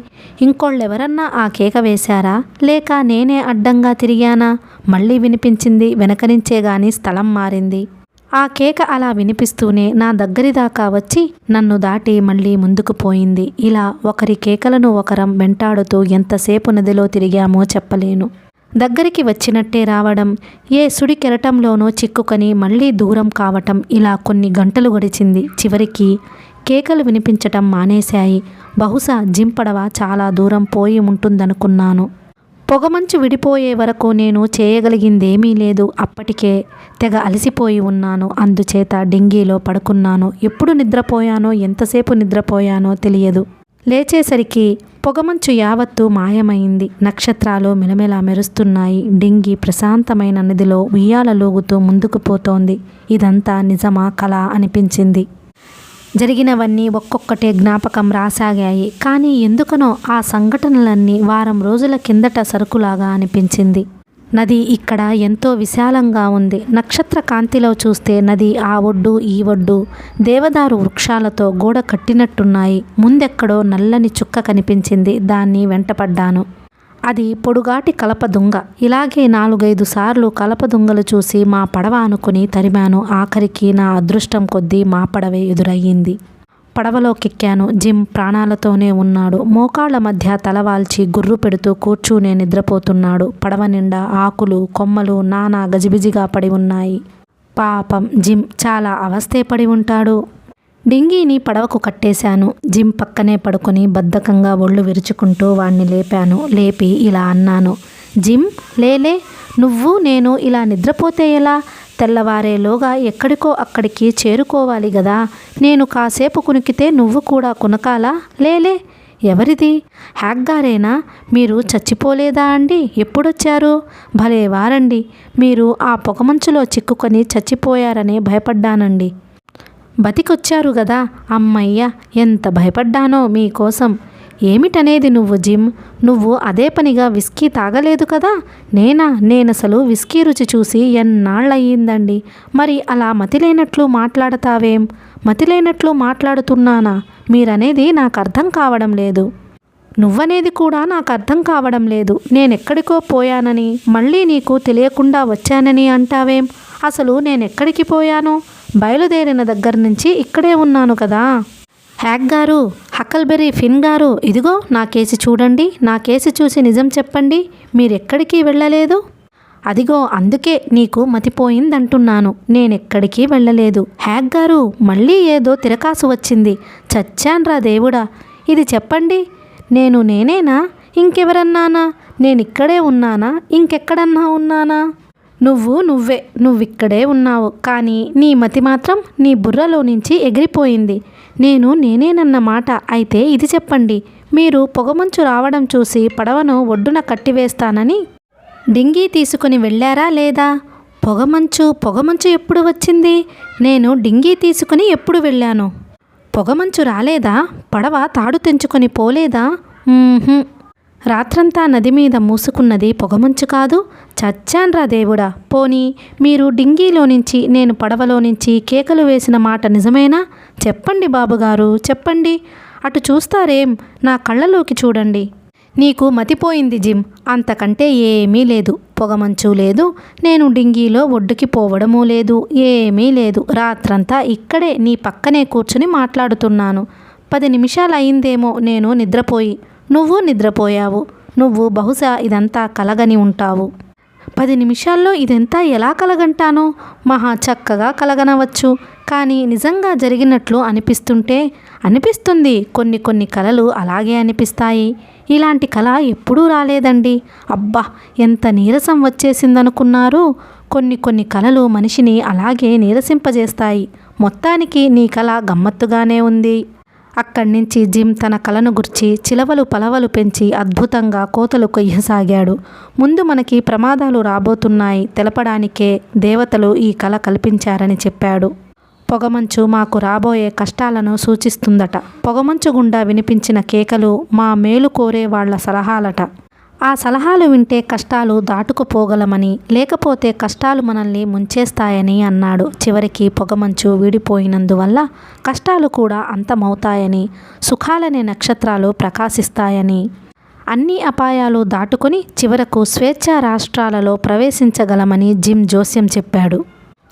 A: ఇంకోళ్ళెవరన్నా ఆ కేక వేశారా? లేక నేనే అడ్డంగా తిరిగానా? మళ్ళీ వినిపించింది. వెనక నుంచే గాని స్థలం మారింది. ఆ కేక అలా వినిపిస్తూనే నా దగ్గరి దాకా వచ్చి నన్ను దాటి మళ్ళీ ముందుకు పోయింది. ఇలా ఒకరి కేకలను ఒకరం వెంటాడుతూ ఎంతసేపు నదిలో తిరిగామో చెప్పలేను. దగ్గరికి వచ్చినట్టే రావడం, ఏ సుడి కెరటంలోనో చిక్కుకొని మళ్ళీ దూరం కావటం, ఇలా కొన్ని గంటలు గడిచింది. చివరికి కేకలు వినిపించటం మానేశాయి. బహుశా జిమ్ పడవ చాలా దూరం పోయి ఉంటుందనుకున్నాను. పొగమంచు విడిపోయే వరకు నేను చేయగలిగిందేమీ లేదు. అప్పటికే తెగ అలసిపోయి ఉన్నాను. అందుచేత డింగీలో పడుకున్నాను. ఎప్పుడు నిద్రపోయానో ఎంతసేపు నిద్రపోయానో తెలియదు. లేచేసరికి పొగమంచు యావత్తు మాయమైంది. నక్షత్రాలు మెలమెలా మెరుస్తున్నాయి. డింగీ ప్రశాంతమైన నదిలో ఉయ్యాలలూగుతూ ముందుకు పోతోంది. ఇదంతా నిజమా కలా అనిపించింది. జరిగినవన్నీ ఒక్కొక్కటే జ్ఞాపకం రాసాగాయి. కానీ ఎందుకనో ఆ సంఘటనలన్నీ వారం రోజుల కిందట సరుకులాగా అనిపించింది. నది ఇక్కడ ఎంతో విశాలంగా ఉంది. నక్షత్ర కాంతిలో చూస్తే నది ఆ ఒడ్డు ఈ ఒడ్డు దేవదారు వృక్షాలతో గోడ కట్టినట్టున్నాయి. ముందెక్కడో నల్లని చుక్క కనిపించింది. దాన్ని వెంటపడ్డాను. అది పొడుగాటి కలపదుంగ. ఇలాగే 4-5 సార్లు కలపదుంగలు చూసి మా పడవ అనుకుని తరిమాను. ఆఖరికి నా అదృష్టం కొద్దీ మా పడవే ఎదురయ్యింది. పడవలోకెక్కాను. జిమ్ ప్రాణాలతోనే ఉన్నాడు. మోకాళ్ల మధ్య తలవాల్చి గుర్రు పెడుతూ కూర్చునే నిద్రపోతున్నాడు. పడవ నిండా ఆకులు కొమ్మలు నానా గజిబిజిగా పడి ఉన్నాయి. పాపం జిమ్ చాలా అవస్థే పడి ఉంటాడు. డింగీని పడవకు కట్టేశాను. జిమ్ పక్కనే పడుకొని బద్ధకంగా ఒళ్ళు విరుచుకుంటూ వాణ్ణి లేపాను. లేపి ఇలా అన్నాను, జిమ్ లేలే, నువ్వు నేను ఇలా నిద్రపోతే ఎలా? తెల్లవారేలోగా ఎక్కడికో అక్కడికి చేరుకోవాలి గదా. నేను కాసేపు కునికితే నువ్వు కూడా కునకాలా? లేలే. ఎవరిది? హ్యాక్గారేనా? మీరు చచ్చిపోలేదా అండి? ఎప్పుడొచ్చారు? భలే వారండి మీరు. ఆ పొగమంచులో చిక్కుకొని చచ్చిపోయారనే భయపడ్డానండి. బతికొచ్చారు గదా. అమ్మయ్య, ఎంత భయపడ్డానో మీకోసం. ఏమిటనేది నువ్వు జిమ్? నువ్వు అదే పనిగా విస్కీ తాగలేదు కదా. నేనసలు విస్కీ రుచి చూసి ఎన్నాళ్ళయ్యిందండి. మరి అలా మతిలేనట్లు మాట్లాడతావేం? మతిలేనట్లు మాట్లాడుతున్నానా? మీరనేది నాకు అర్థం కావడం లేదు. నువ్వనేది కూడా నాకు అర్థం కావడం లేదు. నేనెక్కడికో పోయానని మళ్ళీ నీకు తెలియకుండా వచ్చానని అంటావేం? అసలు నేనెక్కడికి పోయాను? బయలుదేరిన దగ్గర నుంచి ఇక్కడే ఉన్నాను కదా. హ్యాక్ గారు, హకల్బెర్రీ ఫిన్ గారు, ఇదిగో నా కేసి చూడండి, నా కేసి చూసి నిజం చెప్పండి, మీరెక్కడికి వెళ్ళలేదు. అదిగో అందుకే నీకు మతిపోయిందంటున్నాను, నేనెక్కడికి వెళ్ళలేదు. హ్యాక్ గారు, మళ్ళీ ఏదో తిరకాసు వచ్చింది. చచ్చాన్రా దేవుడా, ఇది చెప్పండి, నేనేనా, ఇంకెవరన్నానా, నేనిక్కడే ఉన్నానా, ఇంకెక్కడన్నా ఉన్నానా? నువ్విక్కడే ఉన్నావు, కానీ నీ మతి మాత్రం నీ బుర్రలో నుంచి ఎగిరిపోయింది. నేనేనన్న మాట అయితే ఇది చెప్పండి, మీరు పొగమంచు రావడం చూసి పడవను ఒడ్డున కట్టివేస్తానని డింగీ తీసుకుని వెళ్ళారా లేదా? పొగమంచు ఎప్పుడు వచ్చింది? నేను డింగీ తీసుకుని ఎప్పుడు వెళ్ళాను? పొగమంచు రాలేదా? పడవ తాడు తెంచుకొని పోలేదా? రాత్రంతా నది మీద మూసుకున్నది పొగమంచు కాదు. చచ్చాన్రా దేవుడా, పోనీ మీరు డింగీలో నుంచి నేను పడవలో నుంచి కేకలు వేసిన మాట నిజమేనా? చెప్పండి బాబుగారు, చెప్పండి. అటు చూస్తారేం, నా కళ్ళలోకి చూడండి. నీకు మతిపోయింది జిమ్, అంతకంటే ఏమీ లేదు. పొగమంచు లేదు, నేను డింగీలో ఒడ్డుకి పోవడమూ లేదు, ఏమీ లేదు. రాత్రంతా ఇక్కడే నీ పక్కనే కూర్చుని మాట్లాడుతున్నాను. 10 నిమిషాలు అయిందేమో నేను నిద్రపోయి. నువ్వు నిద్రపోయావు. నువ్వు బహుశా ఇదంతా కలగని ఉంటావు. 10 నిమిషాల్లో ఇదంతా ఎలా కలగంటానో? మహా చక్కగా కలగనవచ్చు, కానీ నిజంగా జరిగినట్లు అనిపిస్తుంది. కొన్ని కలలు అలాగే అనిపిస్తాయి. ఇలాంటి కల ఎప్పుడూ రాలేదండి. అబ్బా, ఎంత నీరసం వచ్చేసిందనుకున్నారు. కొన్ని కలలు మనిషిని అలాగే నీరసింపజేస్తాయి. మొత్తానికి నీ కల గమ్మత్తుగానే ఉంది. అక్కడి నుంచి జిమ్ తన కలను గుర్చి చిలవలు పలవలు పెంచి అద్భుతంగా కోతలు కొయ్యసాగాడు. ముందు మనకి ప్రమాదాలు రాబోతున్నాయి తెలపడానికే దేవతలు ఈ కల కల్పించారని చెప్పాడు. పొగమంచు మాకు రాబోయే కష్టాలను సూచిస్తుందట. పొగమంచు గుండా వినిపించిన కేకలు మా మేలు కోరే వాళ్ల సలహాలట. ఆ సలహాలు వింటే కష్టాలు దాటుకుపోగలమని, లేకపోతే కష్టాలు మనల్ని ముంచేస్తాయని అన్నాడు. చివరికి పొగమంచు వీడిపోయినందువల్ల కష్టాలు కూడా అంతమవుతాయని, సుఖాలనే నక్షత్రాలు ప్రకాశిస్తాయని, అన్ని అపాయాలు దాటుకొని చివరకు స్వేచ్ఛా రాష్ట్రాలలో ప్రవేశించగలమని జిమ్ జోస్యం చెప్పాడు.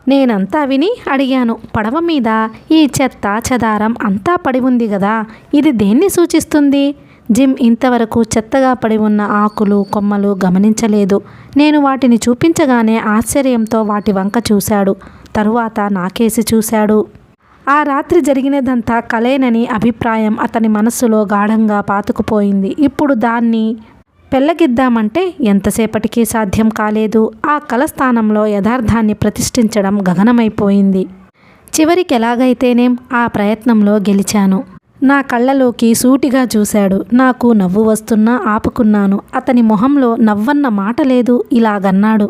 A: నేనంతా విని అడిగాను, పడవ మీద ఈ చెత్త చెదారం అంతా పడి ఉంది కదా, ఇది దేన్ని సూచిస్తుంది? జిమ్ ఇంతవరకు చెత్తగా పడి ఉన్న ఆకులు కొమ్మలు గమనించలేదు. నేను వాటిని చూపించగానే ఆశ్చర్యంతో వాటి వంక చూశాడు. తరువాత నాకేసి చూశాడు. ఆ రాత్రి జరిగినదంతా కలేనని అభిప్రాయం అతని మనస్సులో గాఢంగా పాతుకుపోయింది. ఇప్పుడు దాన్ని పెళ్లగిద్దామంటే ఎంతసేపటికి సాధ్యం కాలేదు. ఆ కల స్థానంలో యథార్థాన్ని ప్రతిష్ఠించడం గగనమైపోయింది. చివరికి ఎలాగైతేనేం ఆ ప్రయత్నంలో గెలిచాను. నా కళ్ళలోకి సూటిగా చూశాడు. నాకు నవ్వు వస్తున్నా ఆపుకున్నాను. అతని మొహంలో నవ్వన్న మాట లేదు. ఇలాగన్నాడు,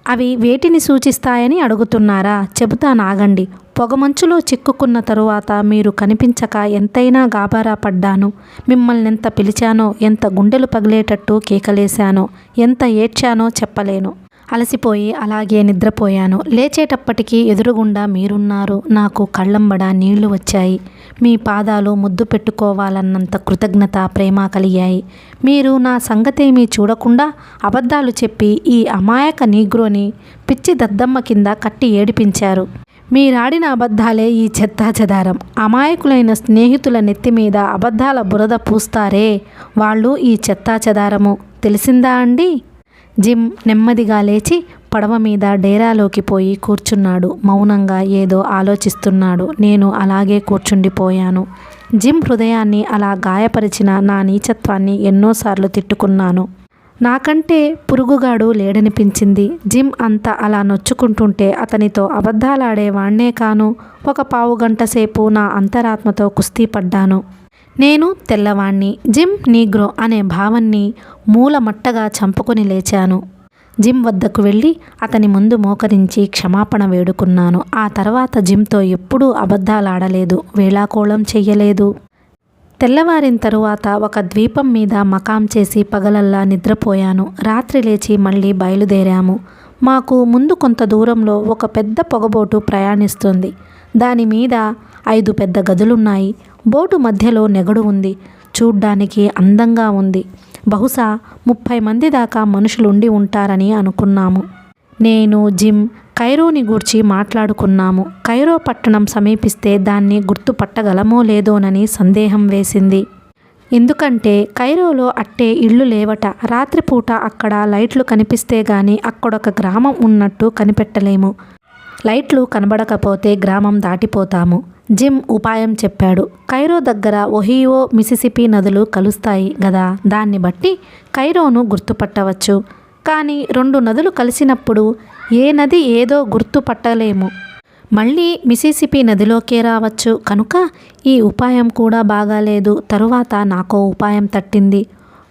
A: అవి వేటిని సూచిస్తాయని అడుగుతున్నారా? చెబుతానాగండి. పొగమంచులో చిక్కుకున్న తరువాత మీరు కనిపించక ఎంతైనా గాబరా పడ్డాను. మిమ్మల్నెంత పిలిచానో, ఎంత గుండెలు పగిలేటట్టు కేకలేశానో, ఎంత ఏడ్చానో చెప్పలేను. అలసిపోయి అలాగే నిద్రపోయాను. లేచేటప్పటికీ ఎదురుగుండా మీరున్నారు. నాకు కళ్ళంబడా నీళ్లు వచ్చాయి. మీ పాదాలు ముద్దు పెట్టుకోవాలన్నంత కృతజ్ఞత ప్రేమ కలిగాయి. మీరు నా సంగతేమీ చూడకుండా అబద్ధాలు చెప్పి ఈ అమాయక నీగ్రోని పిచ్చి దద్దమ్మ కింద కట్టి ఏడిపించారు. మీరాడిన అబద్ధాలే ఈ చెత్తా చెదారం. అమాయకులైన స్నేహితుల నెత్తిమీద అబద్ధాల బురద పూస్తారే, వాళ్ళు ఈ చెత్తా చెదారము. తెలిసిందా అండి? జిమ్ నెమ్మదిగా లేచి పడవ మీద డేరాలోకి పోయి కూర్చున్నాడు. మౌనంగా ఏదో ఆలోచిస్తున్నాడు. నేను అలాగే కూర్చుండిపోయాను. జిమ్ హృదయాన్ని అలా గాయపరిచిన నా నీచత్వాన్ని ఎన్నోసార్లు తిట్టుకున్నాను. నాకంటే పురుగుగాడు లేడనిపించింది. జిమ్ అంత అలా నొచ్చుకుంటుంటే అతనితో అబద్ధాలాడేవాణ్ణే కాను. ఒక పావుగంట సేపు నా అంతరాత్మతో కుస్తీ పడ్డాను. నేను తెల్లవాణ్ణి, జిమ్ నీగ్రో అనే భావాన్ని మూలమట్టగా చంపుకొని లేచాను. జిమ్ వద్దకు వెళ్ళి అతని ముందు మోకరించి క్షమాపణ వేడుకున్నాను. ఆ తర్వాత జిమ్తో ఎప్పుడూ అబద్ధాలాడలేదు, వేళాకోళం చెయ్యలేదు. తెల్లవారిన తరువాత ఒక ద్వీపం మీద మకాం చేసి పగలల్లా నిద్రపోయాను. రాత్రి లేచి మళ్ళీ బయలుదేరాము. మాకు ముందు కొంత దూరంలో ఒక పెద్ద పొగబోటు ప్రయాణిస్తుంది. దాని మీద 5 పెద్ద గదులున్నాయి. బోటు మధ్యలో నెగడు ఉంది. చూడ్డానికి అందంగా ఉంది. బహుశా 30 మంది దాకా మనుషులుండి ఉంటారని అనుకున్నాము. నేను, జిమ్, కైరోని గూర్చి మాట్లాడుకున్నాము. కైరో పట్టణం సమీపిస్తే దాన్ని గుర్తుపట్టగలమో లేదోనని సందేహం వేసింది. ఎందుకంటే కైరోలో అట్టే ఇళ్ళు లేవట. రాత్రిపూట అక్కడ లైట్లు కనిపిస్తే గాని అక్కడొక గ్రామం ఉన్నట్టు కనిపెట్టలేము. లైట్లు కనబడకపోతే గ్రామం దాటిపోతాము. జిమ్ ఉపాయం చెప్పాడు. కైరో దగ్గర ఒహియో, మిసిసిపి నదులు కలుస్తాయి గదా, దాన్ని బట్టి కైరోను గుర్తుపట్టవచ్చు. కానీ 2 నదులు కలిసినప్పుడు ఏ నది ఏదో గుర్తుపట్టలేము. మళ్ళీ మిసిసిపి నదిలోకే రావచ్చు. కనుక ఈ ఉపాయం కూడా బాగాలేదు. తరువాత నాకో ఉపాయం తట్టింది.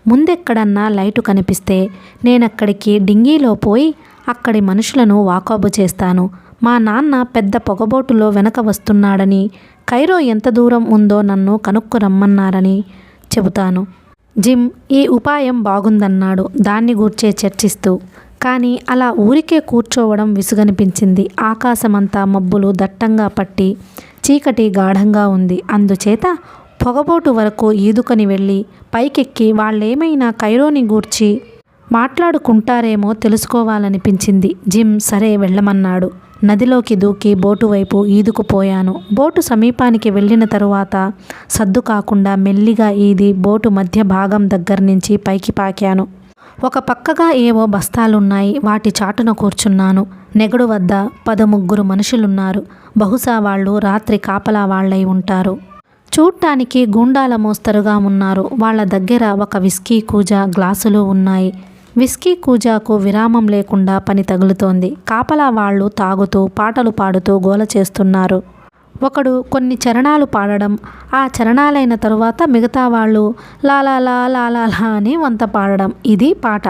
A: ముందెక్కడన్నా లైటు కనిపిస్తే నేనక్కడికి డింగీలో పోయి అక్కడి మనుషులను వాకబు చేస్తాను. మా నాన్న పెద్ద పొగబోటులో వెనక వస్తున్నాడని, కైరో ఎంత దూరం ఉందో నన్ను కనుక్కు రమ్మన్నారని చెబుతాను. జిమ్ ఈ ఉపాయం బాగుందన్నాడు దాన్ని గూర్చే చర్చిస్తూ. కానీ అలా ఊరికే కూర్చోవడం విసుగనిపించింది. ఆకాశమంతా మబ్బులు దట్టంగా పట్టి చీకటి గాఢంగా ఉంది. అందుచేత పొగబోటు వరకు ఈదుకొని వెళ్ళి పైకెక్కి వాళ్ళేమైనా కైరోని గూర్చి మాట్లాడుకుంటారేమో తెలుసుకోవాలనిపించింది. జిమ్ సరే వెళ్ళమన్నాడు. నదిలోకి దూకి బోటు వైపు ఈదుకుపోయాను. బోటు సమీపానికి వెళ్ళిన తరువాత సద్దు కాకుండా మెల్లిగా ఈది బోటు మధ్య భాగం దగ్గర నుంచి పైకి పాకాను. ఒక పక్కగా ఏవో బస్తాలున్నాయి. వాటి చాటున కూర్చున్నాను. నెగడు వద్ద 13 మనుషులున్నారు. బహుశా వాళ్ళు రాత్రి కాపలా వాళ్ళై ఉంటారు. చూడ్డానికి గూండాల మోస్తరుగా ఉన్నారు. వాళ్ళ దగ్గర ఒక విస్కీ కూజా, గ్లాసులు ఉన్నాయి. విస్కీ కూజాకు విరామం లేకుండా పని తగులుతోంది. కాపలా వాళ్ళు తాగుతూ పాటలు పాడుతూ గోల చేస్తున్నారు. ఒకడు కొన్ని చరణాలు పాడడం, ఆ చరణాలైన తరువాత మిగతా వాళ్ళు లాలాలా లాలాలా అని వంత పాడడం. ఇది పాట.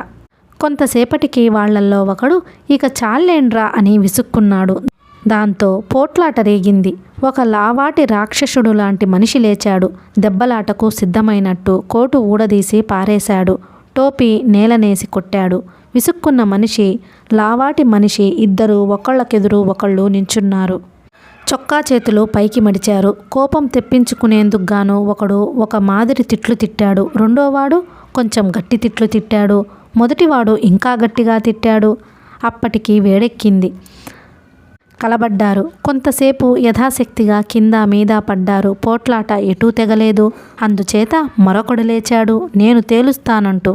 A: కొంతసేపటికి వాళ్లల్లో ఒకడు ఇక చాలేండ్రా అని విసుక్కున్నాడు. దాంతో పోట్లాట రేగింది. ఒక లావాటి రాక్షసుడు లాంటి మనిషి లేచాడు. దెబ్బలాటకు సిద్ధమైనట్టు కోటు ఊడదీసి పారేశాడు. టోపీ నేలనేసి కొట్టాడు. విసుక్కున్న మనిషి, లావాటి మనిషి ఇద్దరూ ఒకళ్ళకెదురు ఒకళ్ళు నించున్నారు. చొక్కా చేతులు పైకి మడిచారు. కోపం తెప్పించుకునేందుకుగాను ఒకడు ఒక మాదిరి తిట్లు తిట్టాడు. రెండోవాడు కొంచెం గట్టి తిట్లు తిట్టాడు. మొదటివాడు ఇంకా గట్టిగా తిట్టాడు. అప్పటికి వేడెక్కింది. కలబడ్డారు. కొంతసేపు యథాశక్తిగా కింద మీద పడ్డారు. పోట్లాట ఎటూ తెగలేదు. అందుచేత మరొకడు లేచాడు, నేను తేలుస్తానంటూ.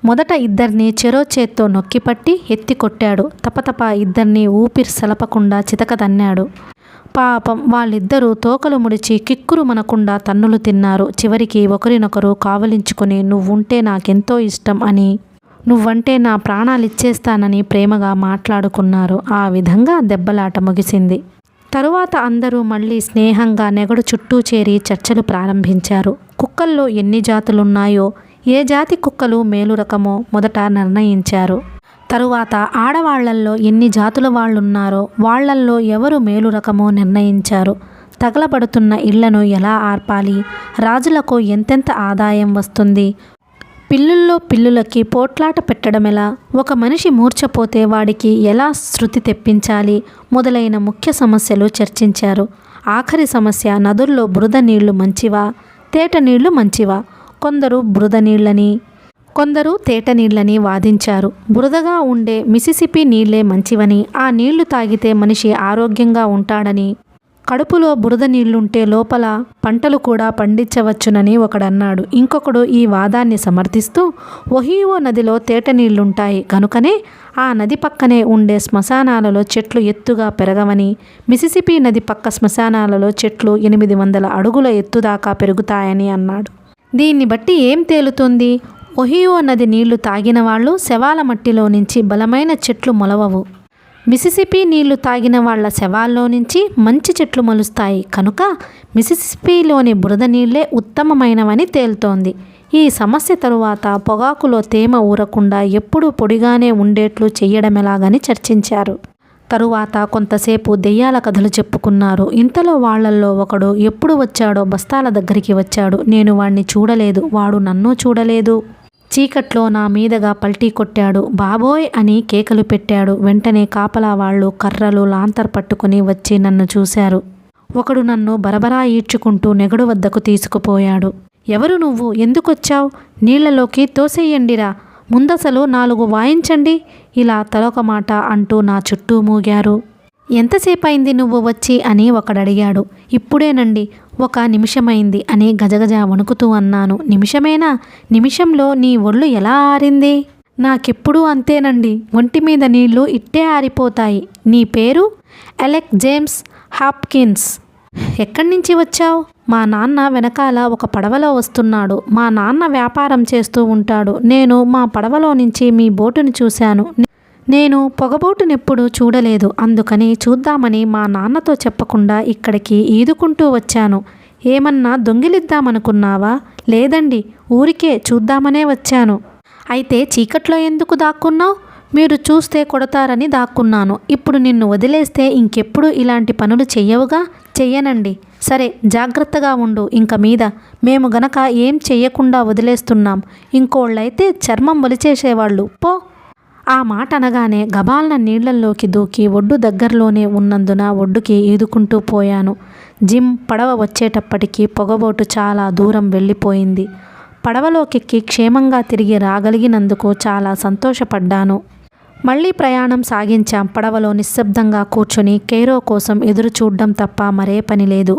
A: మొదట ఇద్దరిని చెరో చేత్తో నొక్కిపట్టి ఎత్తి కొట్టాడు. తపతప ఇద్దరిని ఊపిరి సలపకుండా చితకదన్నాడు. పాపం వాళ్ళిద్దరూ తోకలు ముడిచి కిక్కురు మనకుండా తన్నులు తిన్నారు. చివరికి ఒకరినొకరు కావలించుకుని నువ్వుంటే నాకెంతో ఇష్టం అని, నువ్వంటే నా ప్రాణాలిచ్చేస్తానని ప్రేమగా మాట్లాడుకున్నారు. ఆ విధంగా దెబ్బలాట ముగిసింది. తరువాత అందరూ మళ్ళీ స్నేహంగా నెగడు చుట్టూ చేరి చర్చలు ప్రారంభించారు. కుక్కల్లో ఎన్ని జాతులున్నాయో, ఏ జాతి కుక్కలు మేలు రకమో మొదట నిర్ణయించారు. తరువాత ఆడవాళ్లల్లో ఎన్ని జాతుల వాళ్ళున్నారో వాళ్లల్లో ఎవరు మేలు రకమో నిర్ణయించారు. తగలబడుతున్న ఇళ్లను ఎలా ఆర్పాలి, రాజులకు ఎంతెంత ఆదాయం వస్తుంది, పిల్లుల్లో పిల్లులకి పోట్లాట పెట్టడమెలా, ఒక మనిషి మూర్ఛపోతే వాడికి ఎలా శృతి తెప్పించాలి మొదలైన ముఖ్య సమస్యలు చర్చించారు. ఆఖరి సమస్య నదుల్లో బురద నీళ్లు మంచివా, తేట నీళ్లు మంచివా. కొందరు బురద నీళ్లని, కొందరు తేట నీళ్లని వాదించారు. బురదగా ఉండే మిసిసిపి నీళ్లే మంచివని, ఆ నీళ్లు తాగితే మనిషి ఆరోగ్యంగా ఉంటాడని, కడుపులో బురద నీళ్లుంటే లోపల పంటలు కూడా పండించవచ్చునని ఒకడన్నాడు. ఇంకొకడు ఈ వాదాన్ని సమర్థిస్తూ ఒహియో నదిలో తేట నీళ్లుంటాయి కనుకనే ఆ నది పక్కనే ఉండే శ్మశానాలలో చెట్లు ఎత్తుగా పెరగవని, మిసిసిపి నది పక్క శ్మశానాలలో చెట్లు 800 అడుగుల ఎత్తుదాకా పెరుగుతాయని అన్నాడు. దీన్ని బట్టి ఏం తేలుతుంది? ఒహియో నది నీళ్లు తాగిన వాళ్ళు శవాల మట్టిలో నుంచి బలమైన చెట్లు మొలవవు. మిసిసిపి నీళ్లు తాగిన వాళ్ల శవాల్లో నుంచి మంచి చెట్లు మొలుస్తాయి. కనుక మిసిసిపిలోని బురద నీళ్లే ఉత్తమమైనవని తేలుతోంది. ఈ సమస్య తరువాత పొగాకులో తేమ ఊరకుండా ఎప్పుడూ పొడిగానే ఉండేట్లు చెయ్యడమెలాగని చర్చించారు. తరువాత కొంతసేపు దెయ్యాల కథలు చెప్పుకున్నారు. ఇంతలో వాళ్లల్లో ఒకడు ఎప్పుడు వచ్చాడో బస్తాల దగ్గరికి వచ్చాడు. నేను వాణ్ణి చూడలేదు, వాడు నన్ను చూడలేదు. చీకట్లో నా మీదగా పల్టీ కొట్టాడు. బాబోయ్ అని కేకలు పెట్టాడు. వెంటనే కాపలా వాళ్ళు కర్రలు లాంతర్ పట్టుకుని వచ్చి నన్ను చూశారు. ఒకడు నన్ను బరబరా ఈడ్చుకుంటూ నెగడు వద్దకు తీసుకుపోయాడు. ఎవరు నువ్వు, ఎందుకొచ్చావు? నీళ్లలోకి తోసేయండిరా, ముందసలు 4 వాయించండి ఇలా తలొక మాట అంటూ నా చుట్టూ మూగారు. ఎంతసేపు అయింది నువ్వు వచ్చి అని ఒకడడిగాడు. ఇప్పుడేనండి, 1 నిమిషమైంది అని గజగజ వణుకుతూ అన్నాను. నిమిషమేనా? నిమిషంలో నీ ఒళ్ళు ఎలా ఆరింది? నాకెప్పుడూ అంతేనండి, ఒంటి మీద నీళ్లు ఇట్టే ఆరిపోతాయి. నీ పేరు? Alec James Hopkins. ఎక్కడి నుంచి వచ్చావు? మా నాన్న వెనకాల ఒక పడవలో వస్తున్నాడు. మా నాన్న వ్యాపారం చేస్తూ ఉంటాడు. నేను మా పడవలో నుంచి మీ బోటుని చూశాను. నేను పొగబోటునెప్పుడు చూడలేదు. అందుకని చూద్దామని మా నాన్నతో చెప్పకుండా ఇక్కడికి ఈదుకుంటూ వచ్చాను. ఏమన్నా దొంగిలిద్దామనుకున్నావా? లేదండి, ఊరికే చూద్దామనే వచ్చాను. అయితే చీకట్లో ఎందుకు దాక్కున్నావు? మీరు చూస్తే కొడతారని దాక్కున్నాను. ఇప్పుడు నిన్ను వదిలేస్తే ఇంకెప్పుడు ఇలాంటి పనులు చెయ్యవుగా? చెయ్యనండి. సరే, జాగ్రత్తగా ఉండు. ఇంక మీద మేము గనక ఏం చెయ్యకుండా వదిలేస్తున్నాం. ఇంకోళ్ళైతే చర్మం ఒలిచేసేవాళ్ళు. పో. ఆ మాట అనగానే గబాలన నీళ్లల్లోకి దూకి ఒడ్డు దగ్గరలోనే ఉన్నందున ఒడ్డుకి ఈదుకుంటూ పోయాను. జిమ్ పడవ వచ్చేటప్పటికి పొగబోటు చాలా దూరం వెళ్ళిపోయింది. పడవలోకెక్కి క్షేమంగా తిరిగి రాగలిగినందుకు చాలా సంతోషపడ్డాను. మళ్ళీ ప్రయాణం సాగించాం. పడవలో నిశ్శబ్దంగా కూర్చుని కెయిరో కోసం ఎదురు చూడ్డం తప్ప మరే పని లేదు.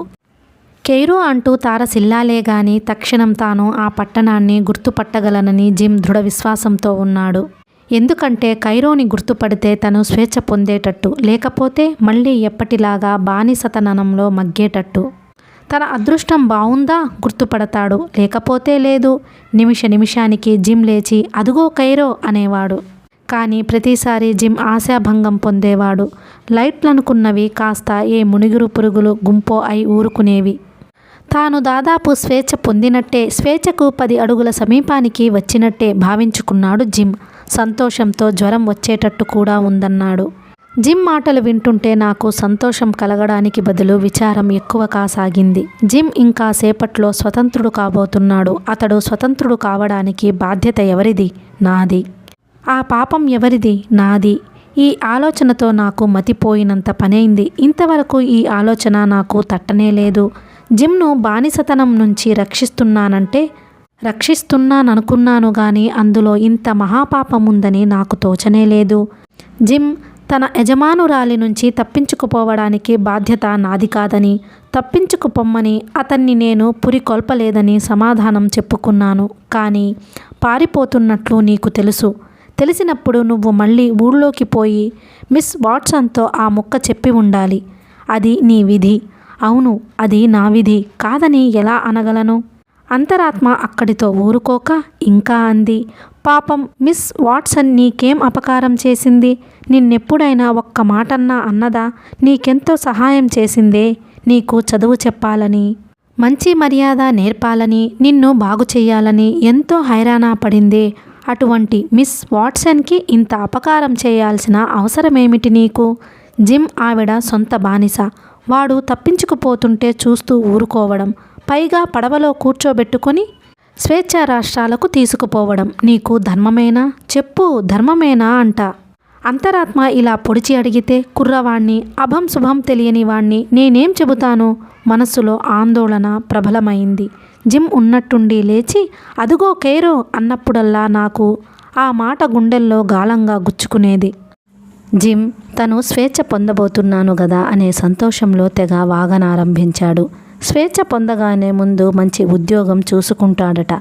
A: కెయిరో అంటూ తారసిల్లాలే గాని తక్షణం తాను ఆ పట్టణాన్ని గుర్తుపట్టగలనని జిమ్ దృఢ విశ్వాసంతో ఉన్నాడు. ఎందుకంటే కైరోని గుర్తుపడితే తను స్వేచ్ఛ పొందేటట్టు, లేకపోతే మళ్ళీ ఎప్పటిలాగా బానిసతనంలో మగ్గేటట్టు. తన అదృష్టం బావుందా గుర్తుపడతాడు, లేకపోతే లేదు. నిమిషానికి జిమ్ లేచి అదుగో కైరో అనేవాడు. కానీ ప్రతిసారి జిమ్ ఆశాభంగం పొందేవాడు. లైట్లనుకున్నవి కాస్త ఏ మునిగురు పురుగులు గుంపో అయి ఊరుకునేవి. తాను దాదాపు స్వేచ్ఛ పొందినట్టే, స్వేచ్ఛకు 10 అడుగుల సమీపానికి వచ్చినట్టే భావించుకున్నాడు జిమ్. సంతోషంతో జ్వరం వచ్చేటట్టు కూడా ఉందన్నాడు. జిమ్ మాటలు వింటుంటే నాకు సంతోషం కలగడానికి బదులు విచారం ఎక్కువ కాసాగింది. జిమ్ ఇంకా సేపట్లో స్వతంత్రుడు కాబోతున్నాడు. అతడు స్వతంత్రుడు కావడానికి బాధ్యత ఎవరిది? నాది. ఆ పాపం ఎవరిది? నాది. ఈ ఆలోచనతో నాకు మతిపోయినంత పనైంది. ఇంతవరకు ఈ ఆలోచన నాకు తట్టనే లేదు. జిమ్ను బానిసతనం నుంచి రక్షిస్తున్నాననుకున్నాను గాని అందులో ఇంత మహాపాపం ఉందని నాకు తోచనే లేదు. జిమ్ తన యజమానురాలి నుంచి తప్పించుకుపోవడానికి బాధ్యత నాది కాదని, తప్పించుకుపోమ్మని అతన్ని నేను పురికొల్పలేదని సమాధానం చెప్పుకున్నాను. కానీ పారిపోతున్నట్లు నీకు తెలుసు. తెలిసినప్పుడు నువ్వు మళ్ళీ ఊళ్ళోకి పోయి మిస్ వాట్సన్తో ఆ ముక్క చెప్పి ఉండాలి. అది నీ విధి. అవును, అది నా విధి కాదని ఎలా అనగలను? అంతరాత్మ అక్కడితో ఊరుకోక ఇంకా అంది. పాపం మిస్ వాట్సన్ నీకేం అపకారం చేసింది? నిన్నెప్పుడైనా ఒక్క మాటన్నా అన్నదా? నీకెంతో సహాయం చేసిందే. నీకు చదువు చెప్పాలని, మంచి మర్యాద నేర్పాలని, నిన్ను బాగు చెయ్యాలని ఎంతో హైరానా పడిందే. అటువంటి మిస్ వాట్సన్కి ఇంత అపకారం చేయాల్సిన అవసరమేమిటి నీకు? జిమ్ ఆవిడ సొంత బానిస. వాడు తప్పించుకుపోతుంటే చూస్తూ ఊరుకోవడం, పైగా పడవలో కూర్చోబెట్టుకొని స్వేచ్ఛా రాష్ట్రాలకు తీసుకుపోవడం నీకు ధర్మమేనా? చెప్పు, ధర్మమేనా అంట. అంతరాత్మ ఇలా పొడిచి అడిగితే కుర్రవాణ్ణి, అభం శుభం తెలియని వాణ్ణి నేనేం చెబుతాను? మనస్సులో ఆందోళన ప్రబలమైంది. జిమ్ ఉన్నట్టుండి లేచి అదుగో కైరో అన్నప్పుడల్లా నాకు ఆ మాట గుండెల్లో గాలంగా గుచ్చుకునేది. జిమ్ తను స్వేచ్ఛ పొందబోతున్నాను గదా అనే సంతోషంలో తెగ వాగనారంభించాడు. స్వేచ్ఛ పొందగానే ముందు మంచి ఉద్యోగం చూసుకుంటాడట.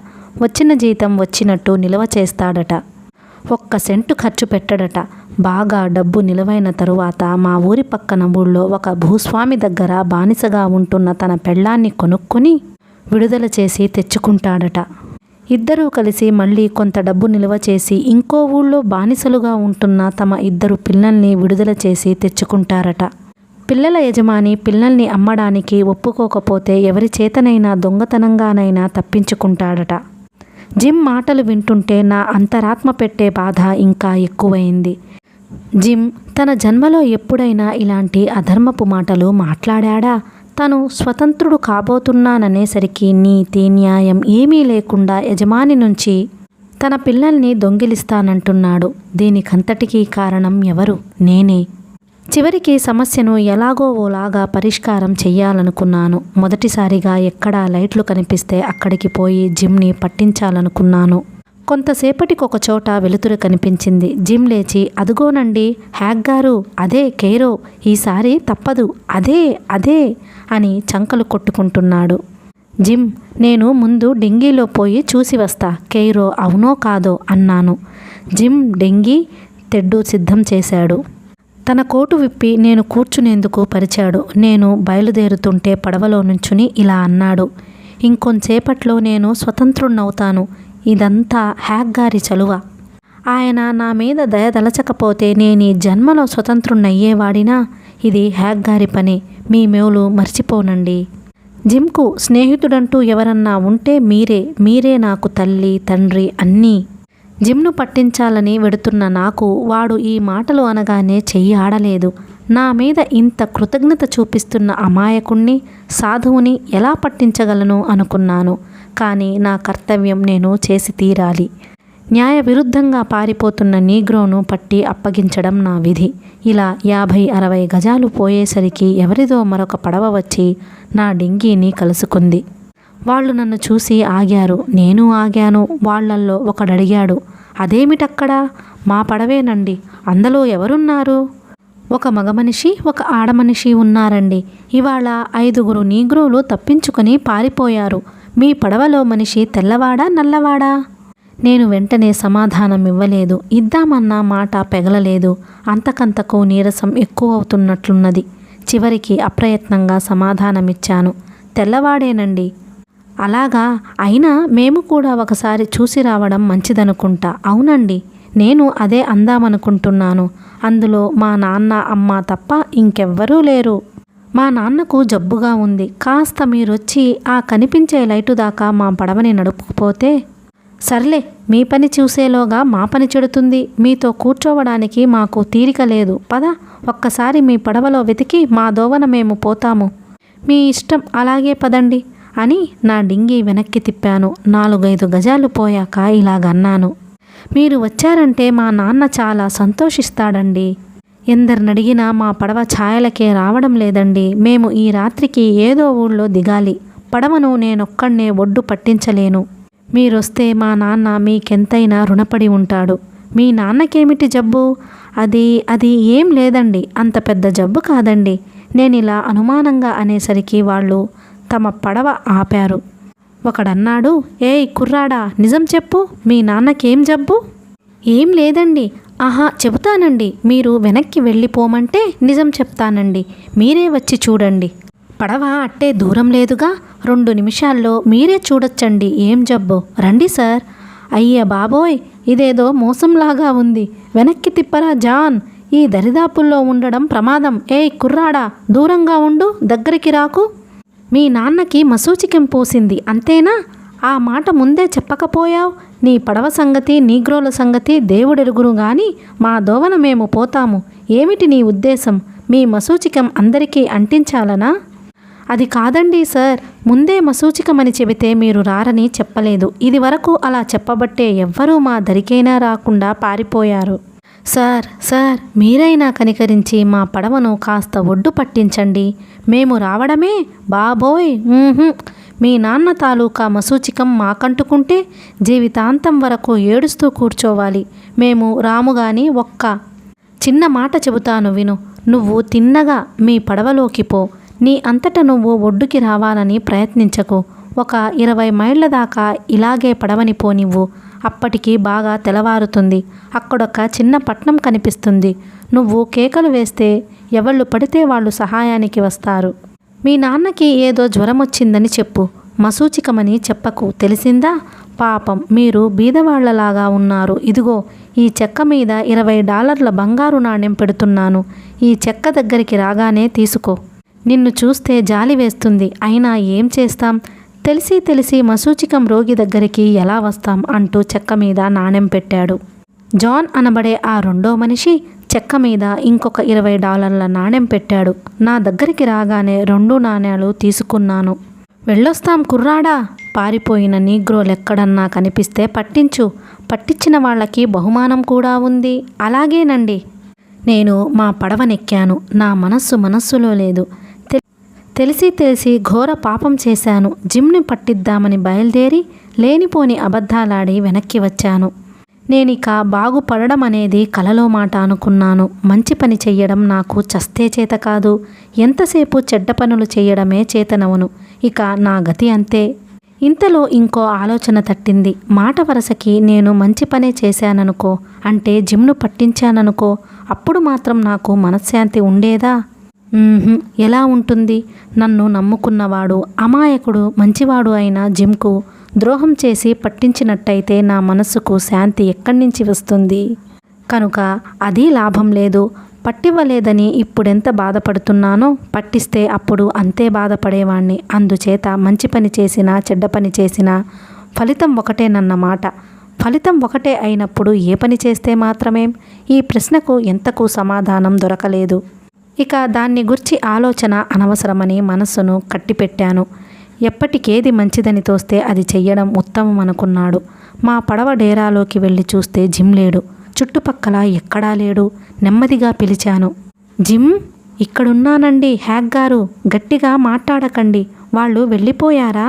A: వచ్చిన జీతం వచ్చినట్టు నిల్వ చేస్తాడట. 1 సెంటు ఖర్చు పెట్టడట. బాగా డబ్బు నిలవైన తరువాత మా ఊరి పక్కన ఊళ్ళో ఒక భూస్వామి దగ్గర బానిసగా ఉంటున్న తన పెళ్ళాన్ని కొనుక్కొని విడుదల చేసి తెచ్చుకుంటాడట. ఇద్దరూ కలిసి మళ్ళీ కొంత డబ్బు నిల్వ చేసి ఇంకో ఊళ్ళో బానిసలుగా ఉంటున్న తమ 2 పిల్లల్ని విడుదల చేసి తెచ్చుకుంటారట. పిల్లల యజమాని పిల్లల్ని అమ్మడానికి ఒప్పుకోకపోతే ఎవరి చేతనైనా దొంగతనంగానైనా తప్పించుకుంటాడట. జిమ్ మాటలు వింటుంటే నా అంతరాత్మ పెట్టే బాధ ఇంకా ఎక్కువైంది. జిమ్ తన జన్మలో ఎప్పుడైనా ఇలాంటి అధర్మపు మాటలు మాట్లాడా? తను స్వతంత్రుడు కాబోతున్నాననేసరికి నీతి న్యాయం ఏమీ లేకుండా యజమాని నుంచి తన పిల్లల్ని దొంగిలిస్తానంటున్నాడు. దీనికంతటికీ కారణం ఎవరు? నేనే. చివరికి సమస్యను ఎలాగో ఓలాగా పరిష్కారం చెయ్యాలనుకున్నాను. మొదటిసారిగా ఎక్కడా లైట్లు కనిపిస్తే అక్కడికి పోయి జిమ్ని పట్టించాలనుకున్నాను. కొంతసేపటికి ఒక చోట వెలుతురు కనిపించింది. జిమ్ లేచి, అదుగోనండి హ్యాగ్ గారు, అదే కెయిరో, ఈసారి తప్పదు, అదే అదే అని చంకలు కొట్టుకుంటున్నాడు. జిమ్, నేను ముందు డెంగీలో పోయి చూసి వస్తా, కెయిరో అవునో కాదో అన్నాను. జిమ్ డెంగీ తెడ్డు సిద్ధం చేశాడు. తన కోటు విప్పి నేను కూర్చునేందుకు పరిచాడు. నేను బయలుదేరుతుంటే పడవలో నుంచుని ఇలా అన్నాడు, ఇంకొంచేపట్లో నేను స్వతంత్రుణ్ణవుతాను. ఇదంతా హ్యాగ్ గారి చలువ. ఆయన నా మీద దయదలచకపోతే నేను ఈ జన్మలో స్వతంత్రుణ్ణయ్యేవాడినా. ఇది హ్యాగ్ గారి పని. మీ మేలు మర్చిపోనండి. జిమ్కు స్నేహితుడంటూ ఎవరన్నా ఉంటే మీరే నాకు తల్లి, తండ్రి అన్నీ. జిమ్ను పట్టించాలని వెడుతున్న నాకు వాడు ఈ మాటలు అనగానే చెయ్యి ఆడలేదు. నా మీద ఇంత కృతజ్ఞత చూపిస్తున్న అమాయకుణ్ణి, సాధువుని ఎలా పట్టించగలను అనుకున్నాను. కానీ నా కర్తవ్యం నేను చేసి తీరాలి. న్యాయ విరుద్ధంగా పారిపోతున్న నీగ్రోను పట్టి అప్పగించడం నా విధి. ఇలా 50-60 గజాలు పోయేసరికి ఎవరిదో మరొక పడవ వచ్చి నా డింగీని కలుసుకుంది. వాళ్ళు నన్ను చూసి ఆగారు. నేను ఆగాను. వాళ్ళల్లో ఒకడడిగాడు, అదేమిటక్కడా? మా పడవేనండి, అందులో ఎవరున్నారు? ఒక మగమనిషి, ఒక ఆడమనిషి ఉన్నారండి. ఇవాళ 5 నీగ్రోలు తప్పించుకొని పారిపోయారు. మీ పడవలో మనిషి తెల్లవాడా నల్లవాడా? నేను వెంటనే సమాధానం ఇవ్వలేదు. ఇద్దామన్న మాట పెగలలేదు. అంతకంతకు నీరసం ఎక్కువవుతున్నట్లున్నది. చివరికి అప్రయత్నంగా సమాధానమిచ్చాను, తెల్లవాడేనండి. అలాగా? అయినా మేము కూడా ఒకసారి చూసి రావడం మంచిదనుకుంటా. అవునండి, నేను అదే అందామనుకుంటున్నాను. అందులో మా నాన్న, అమ్మ తప్ప ఇంకెవ్వరూ లేరు. మా నాన్నకు జబ్బుగా ఉంది. కాస్త మీరొచ్చి ఆ కనిపించే లైటు దాకా మా పడవని నడుపుకుపోతే. సర్లే, మీ పని చూసేలోగా మా పని చెడుతుంది. మీతో కూర్చోవడానికి మాకు తీరిక లేదు. పద, ఒక్కసారి మీ పడవలో వెతికి మా దోవన మేము పోతాము. మీ ఇష్టం, అలాగే పదండి అని నా డింగి వెనక్కి తిప్పాను. 4-5 గజాలు పోయాక ఇలాగన్నాను, మీరు వచ్చారంటే మా నాన్న చాలా సంతోషిస్తాడండి. ఎందరినడిగినా మా పడవ ఛాయలకే రావడం లేదండి. మేము ఈ రాత్రికి ఏదో ఊళ్ళో దిగాలి. పడవను నేనొక్కడే ఒడ్డు పట్టించలేను. మీరొస్తే మా నాన్న మీకెంతైనా రుణపడి ఉంటాడు. మీ నాన్నకేమిటి జబ్బు? అది ఏం లేదండి, అంత పెద్ద జబ్బు కాదండి. నేనిలా అనుమానంగా అనేసరికి వాళ్ళు తమ పడవ ఆపారు. ఒకడన్నాడు, ఏయ్ కుర్రాడా, నిజం చెప్పు, మీ నాన్నకేం జబ్బు? ఏం లేదండి. ఆహా, చెబుతానండి. మీరు వెనక్కి వెళ్ళిపోమంటే నిజం చెప్తానండి. మీరే వచ్చి చూడండి. పడవ అట్టే దూరం లేదుగా, 2 నిమిషాల్లో మీరే చూడొచ్చండి ఏం జబ్బో. రండి సార్. అయ్య బాబోయ్, ఇదేదో మోసంలాగా ఉంది. వెనక్కి తిప్పరా జాన్, ఈ దరిదాపుల్లో ఉండడం ప్రమాదం. ఏయ్ కుర్రాడా, దూరంగా ఉండు, దగ్గరికి రాకు. మీ నాన్నకి మసూచికం పోసింది అంతేనా? ఆ మాట ముందే చెప్పకపోయావు. నీ పడవ సంగతి, నీగ్రోల సంగతి దేవుడెరుగును గాని మా దోవన మేము పోతాము. ఏమిటి నీ ఉద్దేశం? మీ మసూచికం అందరికీ అంటించాలనా? అది కాదండి సార్, ముందే మసూచికమని చెబితే మీరు రారని చెప్పలేదు. ఇది వరకు అలా చెప్పబట్టే ఎవ్వరూ మా దరికైనా రాకుండా పారిపోయారు. సార్ మీరైనా కనికరించి మా పడవను కాస్త ఒడ్డు పట్టించండి. మేము రావడమే బాబోయ్. మీ నాన్న తాలూకా మసూచికం మాకంటుకుంటే జీవితాంతం వరకు ఏడుస్తూ కూర్చోవాలి. మేము రాముగాని. ఒక్క చిన్న మాట చెబుతాను విను. నువ్వు తిన్నగా మీ పడవలోకి పో. నీ అంతట నువ్వు ఒడ్డుకి రావాలని ప్రయత్నించకు. ఒక 20 మైళ్ళ దాకా ఇలాగే పడవని పోనివ్వు. అప్పటికి బాగా తెల్లవారుతుంది. అక్కడొక చిన్న పట్నం కనిపిస్తుంది. నువ్వు కేకలు వేస్తే ఎవళ్ళు పడితే వాళ్ళు సహాయానికి వస్తారు. మీ నాన్నకి ఏదో జ్వరం వచ్చిందని చెప్పు. మసూచికమని చెప్పకు, తెలిసిందా? పాపం, మీరు బీదవాళ్లలాగా ఉన్నారు. ఇదిగో ఈ చెక్క మీద $20 బంగారు నాణెం పెడుతున్నాను. ఈ చెక్క దగ్గరికి రాగానే తీసుకో. నిన్ను చూస్తే జాలి వేస్తుంది. అయినా ఏం చేస్తాం? తెలిసి మసూచికం రోగి దగ్గరికి ఎలా వస్తాం అంటూ చెక్క మీద నాణెం పెట్టాడు. జాన్ అనబడే ఆ 2వ మనిషి చెక్క మీద ఇంకొక $20 నాణెం పెట్టాడు. నా దగ్గరికి రాగానే 2 నాణేలు తీసుకున్నాను. వెళ్ళొస్తాం కుర్రాడా. పారిపోయిన నీగ్రోలెక్కడన్నా కనిపిస్తే పట్టించు. పట్టించిన వాళ్ళకి బహుమానం కూడా ఉంది. అలాగేనండి. నేను మా పడవనెక్కాను. నా మనస్సులో లేదు. తెలిసి ఘోర పాపం చేశాను. జిమ్ని పట్టిద్దామని బయలుదేరి లేనిపోని అబద్ధాలాడి వెనక్కి వచ్చాను. నేనిక బాగుపడడం అనేది కలలో మాట అనుకున్నాను. మంచి పని చెయ్యడం నాకు చస్తే చేత కాదు. ఎంతసేపు చెడ్డ పనులు చేయడమే చేతనవును. ఇక నా గతి అంతే. ఇంతలో ఇంకో ఆలోచన తట్టింది. మాట వరసకి నేను మంచి పనే చేశాననుకో, అంటే జిమ్ను పట్టించాననుకో, అప్పుడు మాత్రం నాకు మనశ్శాంతి ఉండేదా? ఎలా ఉంటుంది? నన్ను నమ్ముకున్నవాడు, అమాయకుడు, మంచివాడు అయిన జిమ్కు ద్రోహం చేసి పట్టించినట్టయితే నా మనస్సుకు శాంతి ఎక్కడి నుంచి వస్తుంది? కనుక అది లాభం లేదు. పట్టివ్వలేదని ఇప్పుడెంత బాధపడుతున్నానో, పట్టిస్తే అప్పుడు అంతే బాధపడేవాణ్ణి. అందుచేత మంచి పని చేసినా చెడ్డ పని చేసినా ఫలితం ఒకటేనన్నమాట. ఫలితం ఒకటే అయినప్పుడు ఏ పని చేస్తే మాత్రమేం? ఈ ప్రశ్నకు ఎంతకు సమాధానం దొరకలేదు. ఇక దాన్ని గురించి ఆలోచన అనవసరమని మనస్సును కట్టిపెట్టాను. ఎప్పటికేది మంచిదని తోస్తే అది చెయ్యడం ఉత్తమం అనుకున్నాడు. మా పడవ డేరాలోకి వెళ్ళి చూస్తే జిమ్ లేడు. చుట్టుపక్కల ఎక్కడా లేడు. నెమ్మదిగా పిలిచాను. జిమ్, ఇక్కడున్నానండి హ్యాక్ గారు, గట్టిగా మాట్లాడకండి, వాళ్ళు వెళ్ళిపోయారా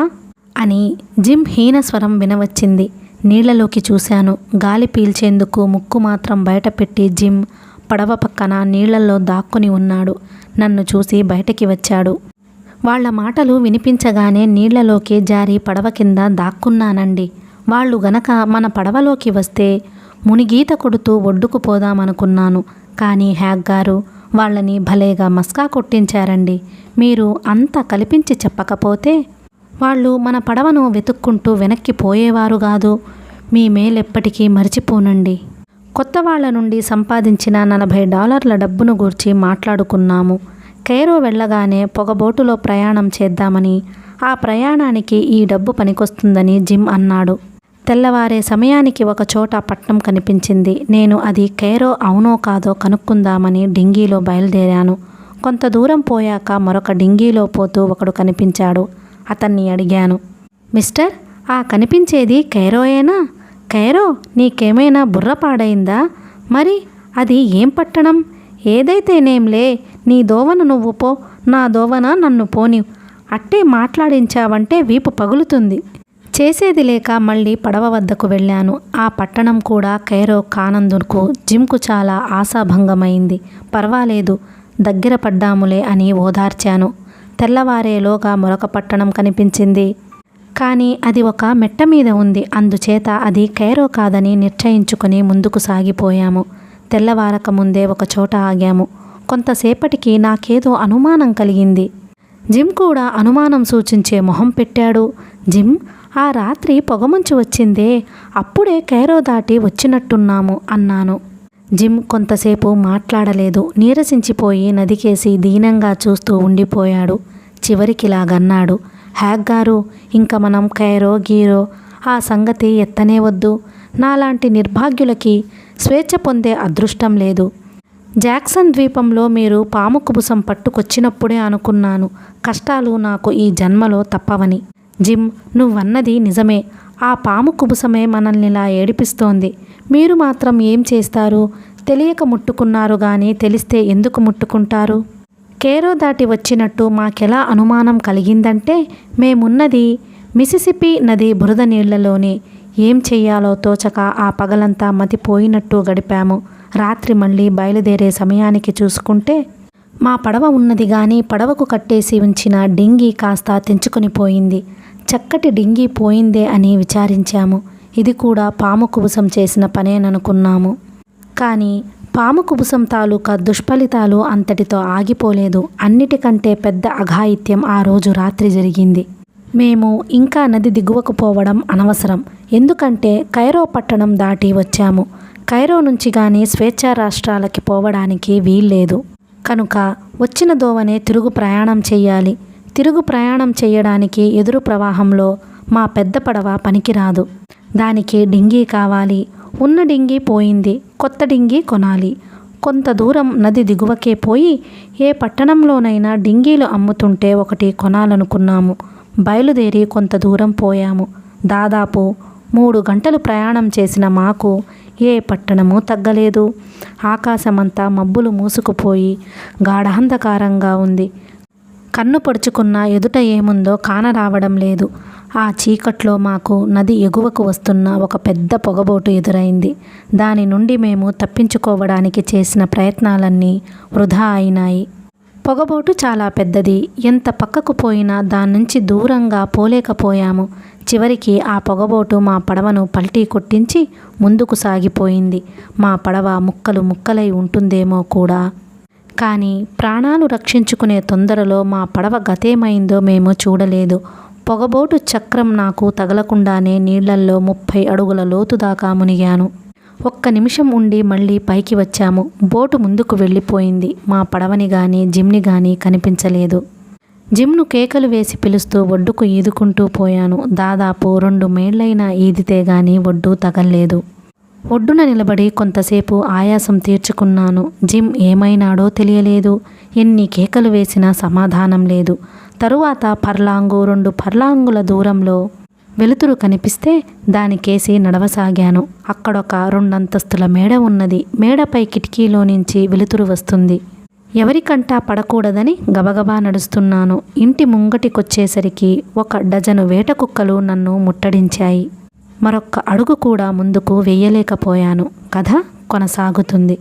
A: అని జిమ్ హీనస్వరం వినవచ్చింది. నీళ్లలోకి చూశాను. గాలి పీల్చేందుకు ముక్కు మాత్రం బయటపెట్టి జిమ్ పడవ పక్కన నీళ్లలో దాక్కుని ఉన్నాడు. నన్ను చూసి బయటికి వచ్చాడు. వాళ్ల మాటలు వినిపించగానే నీళ్లలోకి జారి పడవ కింద దాక్కున్నానండి. వాళ్ళు గనక మన పడవలోకి వస్తే మునిగీత కొడుతూ ఒడ్డుకు పోదామనుకున్నాను. కానీ హ్యాక్ గారు వాళ్ళని భలేగా మస్కా కొట్టించారండి. మీరు అంత కల్పించి చెప్పకపోతే వాళ్ళు మన పడవను వెతుక్కుంటూ వెనక్కి పోయేవారు కాదు. మీ మేలెప్పటికీ మరిచిపోనండి. కొత్త వాళ్ల నుండి సంపాదించిన $40 డబ్బును గూర్చి మాట్లాడుకున్నాము. కైరో వెళ్ళగానే పొగబోటులో ప్రయాణం చేద్దామని, ఆ ప్రయాణానికి ఈ డబ్బు పనికొస్తుందని జిమ్ అన్నాడు. తెల్లవారే సమయానికి ఒక చోట పట్నం కనిపించింది. నేను అది కైరో అవునో కాదో కనుక్కుందామని డింగీలో బయలుదేరాను. కొంత దూరం పోయాక మరొక డింగీలో పోతూ ఒకడు కనిపించాడు. అతన్ని అడిగాను, మిస్టర్, ఆ కనిపించేది కైరోయేనా? కైరో, నీకేమైనా బుర్ర పాడైందా? మరి అది ఏం పట్టణం? ఏదైతేనేంలే, నీ దోవన నువ్వు పో, నా దోవన నన్ను పోని. అట్టే మాట్లాడించావంటే వీపు పగులుతుంది. చేసేది లేక మళ్ళీ పడవ వద్దకు వెళ్ళాను. ఆ పట్టణం కూడా కైరో కానందుకు జిమ్కు చాలా ఆశాభంగమైంది. పర్వాలేదు, దగ్గర పడ్డాములే అని ఓదార్చాను. తెల్లవారేలోగా మరొక పట్టణం కనిపించింది. కానీ అది ఒక మెట్ట మీద ఉంది. అందుచేత అది కైరో కాదని నిశ్చయించుకొని ముందుకు సాగిపోయాము. తెల్లవారక ముందే ఒక చోట ఆగాము. కొంతసేపటికి నాకేదో అనుమానం కలిగింది. జిమ్ కూడా అనుమానం సూచించే మొహం పెట్టాడు. జిమ్, ఆ రాత్రి పొగమంచు వచ్చిందే, అప్పుడే కైరో దాటి వచ్చినట్టున్నాము అన్నాను. జిమ్ కొంతసేపు మాట్లాడలేదు. నీరసించిపోయి నదికేసి దీనంగా చూస్తూ ఉండిపోయాడు. చివరికిలాగన్నాడు, హ్యాక్ గారు, ఇంక మనం కైరో గీరో ఆ సంగతి ఎత్తనే వద్దు. నాలాంటి నిర్భాగ్యులకి స్వేచ్ఛ పొందే అదృష్టం లేదు. జాక్సన్ ద్వీపంలో మీరు పాము కుబుసం పట్టుకొచ్చినప్పుడే అనుకున్నాను, కష్టాలు నాకు ఈ జన్మలో తప్పవని. జిమ్, నువ్వన్నది నిజమే. ఆ పాము కుబుసమే మనల్నిలా ఏడిపిస్తోంది. మీరు మాత్రం ఏం చేస్తారు? తెలియక ముట్టుకున్నారు గాని తెలిస్తే ఎందుకు ముట్టుకుంటారు? కైరో దాటి వచ్చినట్టు మాకెలా అనుమానం కలిగిందంటే, మేమున్నది మిసిసిపి నది బురద నీళ్లలోనే. ఏం చెయ్యాలో తోచక ఆ పగలంతా మతిపోయినట్టు గడిపాము. రాత్రి మళ్ళీ బయలుదేరే సమయానికి చూసుకుంటే మా పడవ ఉన్నది గాని పడవకు కట్టేసి ఉంచిన డింగీ కాస్త తెంచుకొని పోయింది. చక్కటి డింగీ పోయిందే అని విచారించాము. ఇది కూడా పాము కుబుసం చేసిన పనేననుకున్నాము. కానీ పాము కుబుసం తాలూకా దుష్ఫలితాలు అంతటితో ఆగిపోలేదు. అన్నిటికంటే పెద్ద అఘాయిత్యం ఆ రోజు రాత్రి జరిగింది. మేము ఇంకా నది దిగువకు పోవడం అనవసరం. ఎందుకంటే కైరో పట్టణం దాటి వచ్చాము. కైరో నుంచి కానీ స్వేచ్ఛా రాష్ట్రాలకి పోవడానికి వీల్లేదు. కనుక వచ్చిన దోవనే తిరుగు ప్రయాణం చెయ్యాలి. తిరుగు ప్రయాణం చేయడానికి ఎదురు ప్రవాహంలో మా పెద్ద పడవ పనికిరాదు. దానికి డింగీ కావాలి. ఉన్న డింగీ పోయింది. కొత్త డింగీ కొనాలి. కొంత దూరం నది దిగువకే పోయి ఏ పట్టణంలోనైనా డింగీలు అమ్ముతుంటే ఒకటి కొనాలనుకున్నాము. బయలుదేరి కొంత దూరం పోయాము. దాదాపు 3 గంటలు ప్రయాణం చేసిన మాకు ఏ పట్టణమూ తగ్గలేదు. ఆకాశమంతా మబ్బులు మూసుకుపోయి గాఢాంధకారంగా ఉంది. కన్ను పొడుచుకున్న ఎదుట ఏముందో కానరావడం లేదు. ఆ చీకట్లో మాకు నది ఎగువకు వస్తున్న ఒక పెద్ద పొగబోటు ఎదురైంది. దాని నుండి మేము తప్పించుకోవడానికి చేసిన ప్రయత్నాలన్నీ వృధా అయినాయి. పొగబోటు చాలా పెద్దది. ఎంత పక్కకు పోయినా దాని నుంచి దూరంగా పోలేకపోయాము. చివరికి ఆ పొగబోటు మా పడవను పల్టీ కొట్టించి ముందుకు సాగిపోయింది. మా పడవ ముక్కలు ముక్కలై ఉంటుందేమో కూడా. కానీ ప్రాణాలు రక్షించుకునే తొందరలో మా పడవ గతేమైందో మేము చూడలేదు. పొగబోటు చక్రం నాకు తగలకుండానే నీళ్లల్లో 30 అడుగుల లోతు దాకా మునిగాను. ఒక్క నిమిషం ఉండి మళ్ళీ పైకి వచ్చాము. బోటు ముందుకు వెళ్ళిపోయింది. మా పడవని గాని జిమ్ని గాని కనిపించలేదు. జిమ్ను కేకలు వేసి పిలుస్తూ ఒడ్డుకు ఈదుకుంటూ పోయాను. దాదాపు 2 మైళ్ళైనా ఈదితే గాని ఒడ్డు తగల్లేదు. ఒడ్డున నిలబడి కొంతసేపు ఆయాసం తీర్చుకున్నాను. జిమ్ ఏమైనాడో తెలియలేదు. ఎన్ని కేకలు వేసినా సమాధానం లేదు. తరువాత 2 పర్లాంగుల దూరంలో వెలుతురు కనిపిస్తే దానికేసి నడవసాగాను. అక్కడొక 2 అంతస్తుల మేడ ఉన్నది. మేడపై కిటికీలో నుంచి వెలుతురు వస్తుంది. ఎవరికంటా పడకూడదని గబగబా నడుస్తున్నాను. ఇంటి ముంగటికొచ్చేసరికి 1 డజను వేట కుక్కలు నన్ను ముట్టడించాయి. మరొక్క అడుగు కూడా ముందుకు వెయ్యలేకపోయాను. కథ కొనసాగుతుంది.